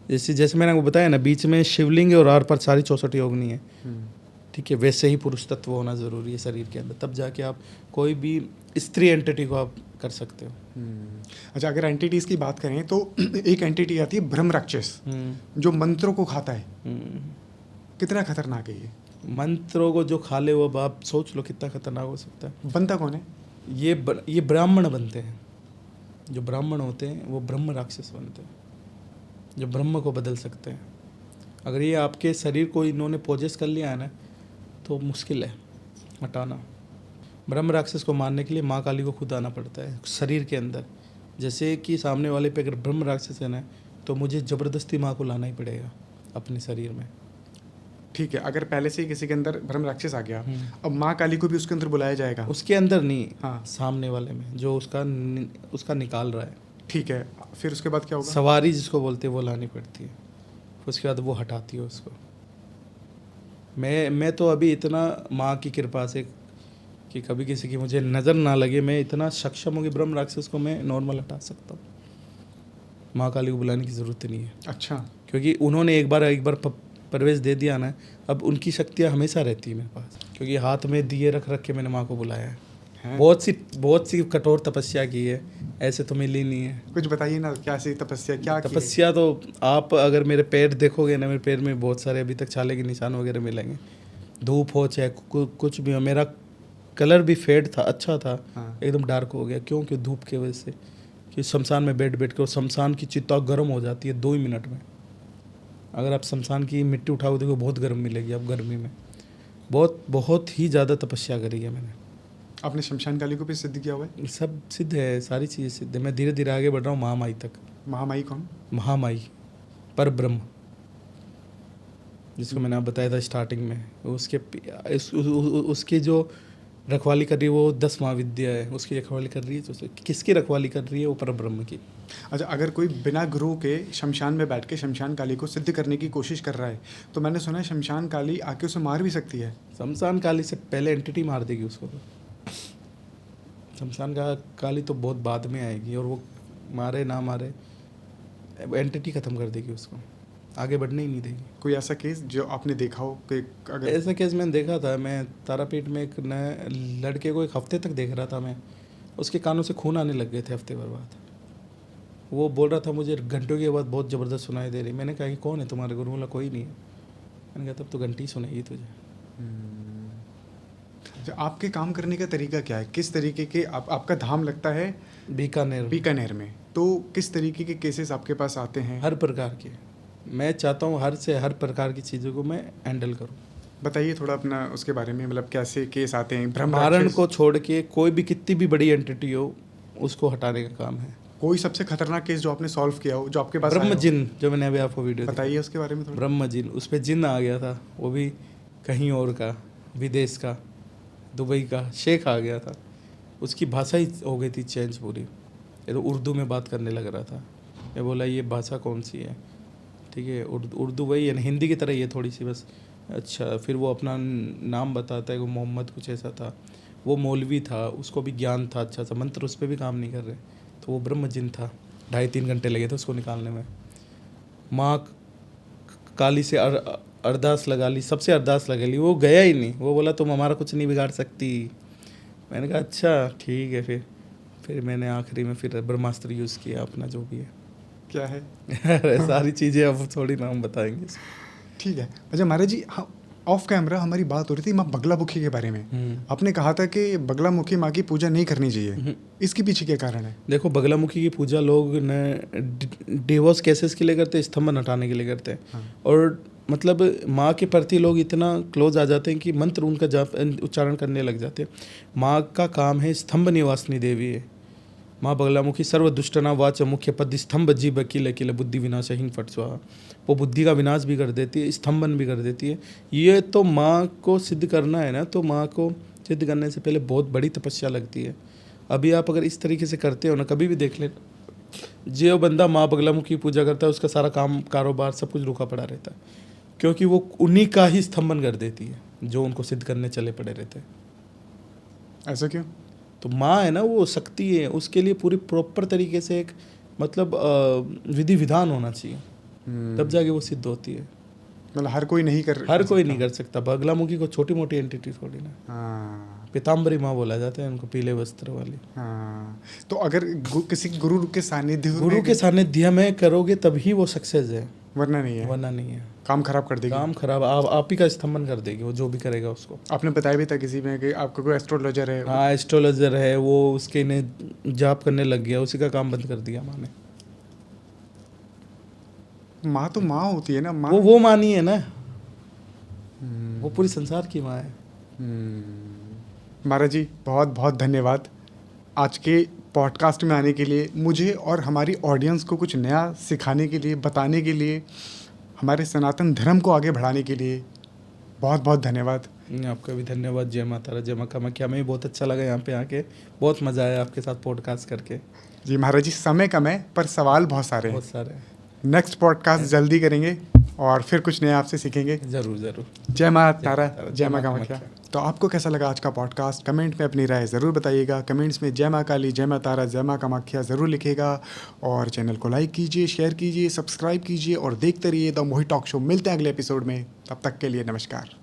जैसे मैंने आपको बताया ना, बीच में शिवलिंग है और आर पर सारी 64 योग नहीं है, ठीक है, वैसे ही पुरुष तत्व होना ज़रूरी है शरीर के अंदर, तब जाके आप कोई भी स्त्री एंटिटी को आप कर सकते हो। अच्छा, अगर एंटिटीज़ की बात करें तो एक एंटिटी आती है ब्रह्म राक्षस, जो मंत्रों को खाता है। कितना खतरनाक है ये? मंत्रों को जो खा ले वो, आप सोच लो कितना खतरनाक हो सकता है। बनता कौन है? ये ब्राह्मण बनते हैं, जो ब्राह्मण होते हैं वो ब्रह्म राक्षस बनते हैं, जो ब्रह्म को बदल सकते हैं। अगर ये आपके शरीर को इन्होंने पोजेस कर लिया है ना, तो मुश्किल है हटाना। ब्रह्म राक्षस को मारने के लिए माँ काली को खुद आना पड़ता है शरीर के अंदर। जैसे कि सामने वाले पे अगर ब्रह्म राक्षस है ना, तो मुझे ज़बरदस्ती माँ को लाना ही पड़ेगा अपने शरीर में। ठीक है, अगर पहले से ही किसी के अंदर ब्रह्म राक्षस आ गया, अब माँ काली को भी उसके अंदर बुलाया जाएगा? उसके अंदर नहीं, हाँ, सामने वाले में जो उसका निकाल रहा है। ठीक है, फिर उसके बाद क्या होगा? सवारी जिसको बोलते हैं वो लानी पड़ती है, उसके बाद वो हटाती है उसको। मैं तो अभी इतना माँ की कृपा से कि कभी किसी की मुझे नज़र ना लगे, मैं इतना सक्षम हूँ कि ब्रह्म राक्षस को मैं नॉर्मल हटा सकता हूँ। माँ काली को बुलाने की ज़रूरत नहीं है। अच्छा, क्योंकि उन्होंने एक बार प्रवेश दे दिया ना, अब उनकी शक्तियाँ हमेशा रहती है मेरे पास, क्योंकि हाथ में दिए रख के मैंने माँ को बुलाया है। बहुत सी कठोर तपस्या की है, ऐसे तो मिली नहीं है। कुछ बताइए ना, क्या सी तपस्या, क्या की है? तपस्या तो आप अगर मेरे पैर देखोगे ना, मेरे पैर में बहुत सारे अभी तक छाले के निशान वगैरह मिलेंगे। धूप हो चाहे कुछ भी हो, मेरा कलर भी फेड था, अच्छा था। हाँ। एकदम डार्क हो गया, क्योंकि धूप की वजह से, कि शमशान में बैठ के, और शमशान की चिता गर्म हो जाती है 2 ही मिनट में। अगर आप शमशान की मिट्टी उठाओ देखो, बहुत गर्म मिलेगी आप गर्मी में। बहुत ही ज़्यादा तपस्या करी है मैंने। आपने शमशान काली को भी सिद्ध किया हुआ है? सब सिद्ध है, सारी चीज़ें सिद्ध है। मैं धीरे धीरे आगे बढ़ रहा हूँ महामाई तक। महामाई कौन? महामाई पर ब्रह्म, जिसको मैंने आप बताया था स्टार्टिंग में, उसकी जो रखवाली कर रही है वो 10 महाविद्या है, उसकी रखवाली कर रही है। तो किसकी रखवाली कर रही है? वो पर ब्रह्म की। अच्छा, अगर कोई बिना गुरु के शमशान में बैठ के शमशान काली को सिद्ध करने की कोशिश कर रहा है, तो मैंने सुना है शमशान काली आके उसे मार भी सकती है। शमशान काली से पहले एंटिटी मार देगी उसको। शमशान काली तो बहुत बाद में आएगी, और वो मारे ना मारे एंटिटी ख़त्म कर देगी उसको, आगे बढ़ने ही नहीं देगी। कोई ऐसा केस जो आपने देखा हो कि अगर? ऐसा केस मैंने देखा था। मैं तारापीठ में एक नए लड़के को 1 हफ्ते तक देख रहा था मैं, उसके कानों से खून आने लग गए थे हफ्ते भर बाद। वो बोल रहा था मुझे घंटों की आवाज़ बहुत ज़बरदस्त सुनाई दे रही। मैंने कहा कि कौन है तुम्हारे गुरु? बोला कोई नहीं है। मैंने कहा तब तो घंटी सुनाई तुझे। अच्छा, आपके काम करने का तरीका क्या है? किस तरीके के आपका धाम लगता है? बीकानेर में। तो किस तरीके के केसेस आपके पास आते हैं? हर प्रकार के। मैं चाहता हूँ हर प्रकार की चीज़ों को मैं हैंडल करूँ। बताइए थोड़ा अपना उसके बारे में, मतलब कैसे केस आते हैं? ब्रह्मारण को छोड़ के कोई भी कितनी भी बड़ी एंटिटी हो, उसको हटाने का काम है। कोई सबसे खतरनाक केस जो आपने सॉल्व किया हो, जो आपके पास ब्रह्म जिन, जो मैंने अभी आपको वीडियो बताइए उसके बारे में थोड़ा। ब्रह्म जिन, उस पर जिन आ गया था, वो भी कहीं और का, विदेश का, दुबई का शेख आ गया था। उसकी भाषा ही हो गई थी चेंज पूरी। ये तो उर्दू में बात करने लग रहा था। मैं बोला ये भाषा कौन सी है? ठीक है, उर्दू वही है ना, हिंदी की तरह ही है थोड़ी सी बस। अच्छा, फिर वो अपना नाम बताता है, वो मोहम्मद कुछ ऐसा था। वो मौलवी था, उसको भी ज्ञान था अच्छा सा, मंत्र उस पर भी काम नहीं कर रहे। तो वो ब्रह्म जिन था। 2.5-3 घंटे लगे थे उसको निकालने में। माँ काली से अरदास लगा ली, सबसे अरदास लगा ली, वो गया ही नहीं। वो बोला तुम हमारा कुछ नहीं बिगाड़ सकती। मैंने कहा अच्छा ठीक है। फिर मैंने आखिरी में फिर ब्रह्मास्त्र यूज़ किया अपना, जो भी है। क्या है? सारी चीज़ें अब थोड़ी ना हम बताएंगे। ठीक है। अच्छा महाराज जी, हाँ, ऑफ कैमरा हमारी बात हो रही थी माँ बगलामुखी के बारे में। आपने कहा था कि बगलामुखी माँ की पूजा नहीं करनी चाहिए, इसके पीछे क्या कारण है? देखो, बगलामुखी की पूजा लोग न डिवोर्स केसेस के लिए करते हैं, स्तंभन हटाने के लिए करते हैं। हाँ। और मतलब माँ के प्रति लोग इतना क्लोज आ जाते हैं कि मंत्र उनका जाप उच्चारण करने लग जाते हैं। माँ का काम है स्तंभ निवासिनी देवी है माँ बगलामुखी। सर्व दुष्टना वाच मुख्य पद स्तंभ जीव अकिल अकिल बुद्धि विनाश हिंग फट स्वाहा। वो बुद्धि का विनाश भी कर देती है, स्तंभन भी कर देती है। ये तो माँ को सिद्ध करना है ना, तो माँ को सिद्ध करने से पहले बहुत बड़ी तपस्या लगती है। अभी आप अगर इस तरीके से करते हो ना, कभी भी देख ले, जो बंदा माँ बगलामुखी पूजा करता है उसका सारा काम कारोबार सब कुछ रुका पड़ा रहता है, क्योंकि वो उन्हीं का ही स्तंभन कर देती है जो उनको सिद्ध करने चले पड़े रहते हैं। ऐसा क्यों? तो माँ है ना, वो शक्ति है, उसके लिए पूरी प्रॉपर तरीके से एक मतलब विधि विधान होना चाहिए, तब जाके वो सिद्ध होती है। मतलब हर कोई नहीं कर हर कोई नहीं कर सकता। बगलामुखी को छोटी मोटी एंटिटी थोड़ी ना। हाँ पीताम्बरी माँ बोला जाता है उनको, पीले वस्त्र वाली। हाँ। तो अगर किसी गुरु के सानिध्य गुरु के सानिध्य में करोगे तभी वो सक्सेस है, वरना नहीं है, वरना नहीं है। काम खराब कर देगी, काम खराब, आप ही का स्तंभन कर देगी वो, जो भी करेगा उसको। आपने बताया भी था किसी में कि आपका कोई एस्ट्रोलॉजर है। हाँ, एस्ट्रोलॉजर है वो, उसके ने जाप करने लग गया, उसी का काम बंद कर दिया माँ ने। माँ तो माँ होती है ना, माँ वो माँ नहीं है ना, वो पूरी संसार की माँ है। महाराज जी बहुत बहुत धन्यवाद आज के पॉडकास्ट में आने के लिए, मुझे और हमारी ऑडियंस को कुछ नया सिखाने के लिए, बताने के लिए, हमारे सनातन धर्म को आगे बढ़ाने के लिए बहुत बहुत धन्यवाद। आपका भी धन्यवाद। जय माता रा, जय माँ कामाख्या। हमें भी बहुत अच्छा लगा यहाँ पे आके, बहुत मज़ा आया आपके साथ पॉडकास्ट करके। जी महाराज जी, समय कम है पर सवाल बहुत सारे हैं। बहुत सारे। नेक्स्ट पॉडकास्ट जल्दी करेंगे और फिर कुछ नया आपसे सीखेंगे। ज़रूर ज़रूर। जय माँ तारा, जय माँ कामाख्या। तो आपको कैसा लगा आज का पॉडकास्ट? कमेंट में अपनी राय ज़रूर बताइएगा। कमेंट्स में जय माँ काली, जय माँ तारा, जय माँ कामाख्या ज़रूर लिखिएगा। और चैनल को लाइक कीजिए, शेयर कीजिए, सब्सक्राइब कीजिए और देखते रहिए द मोहित टॉक शो। मिलते हैं अगले एपिसोड में, तब तक के लिए नमस्कार।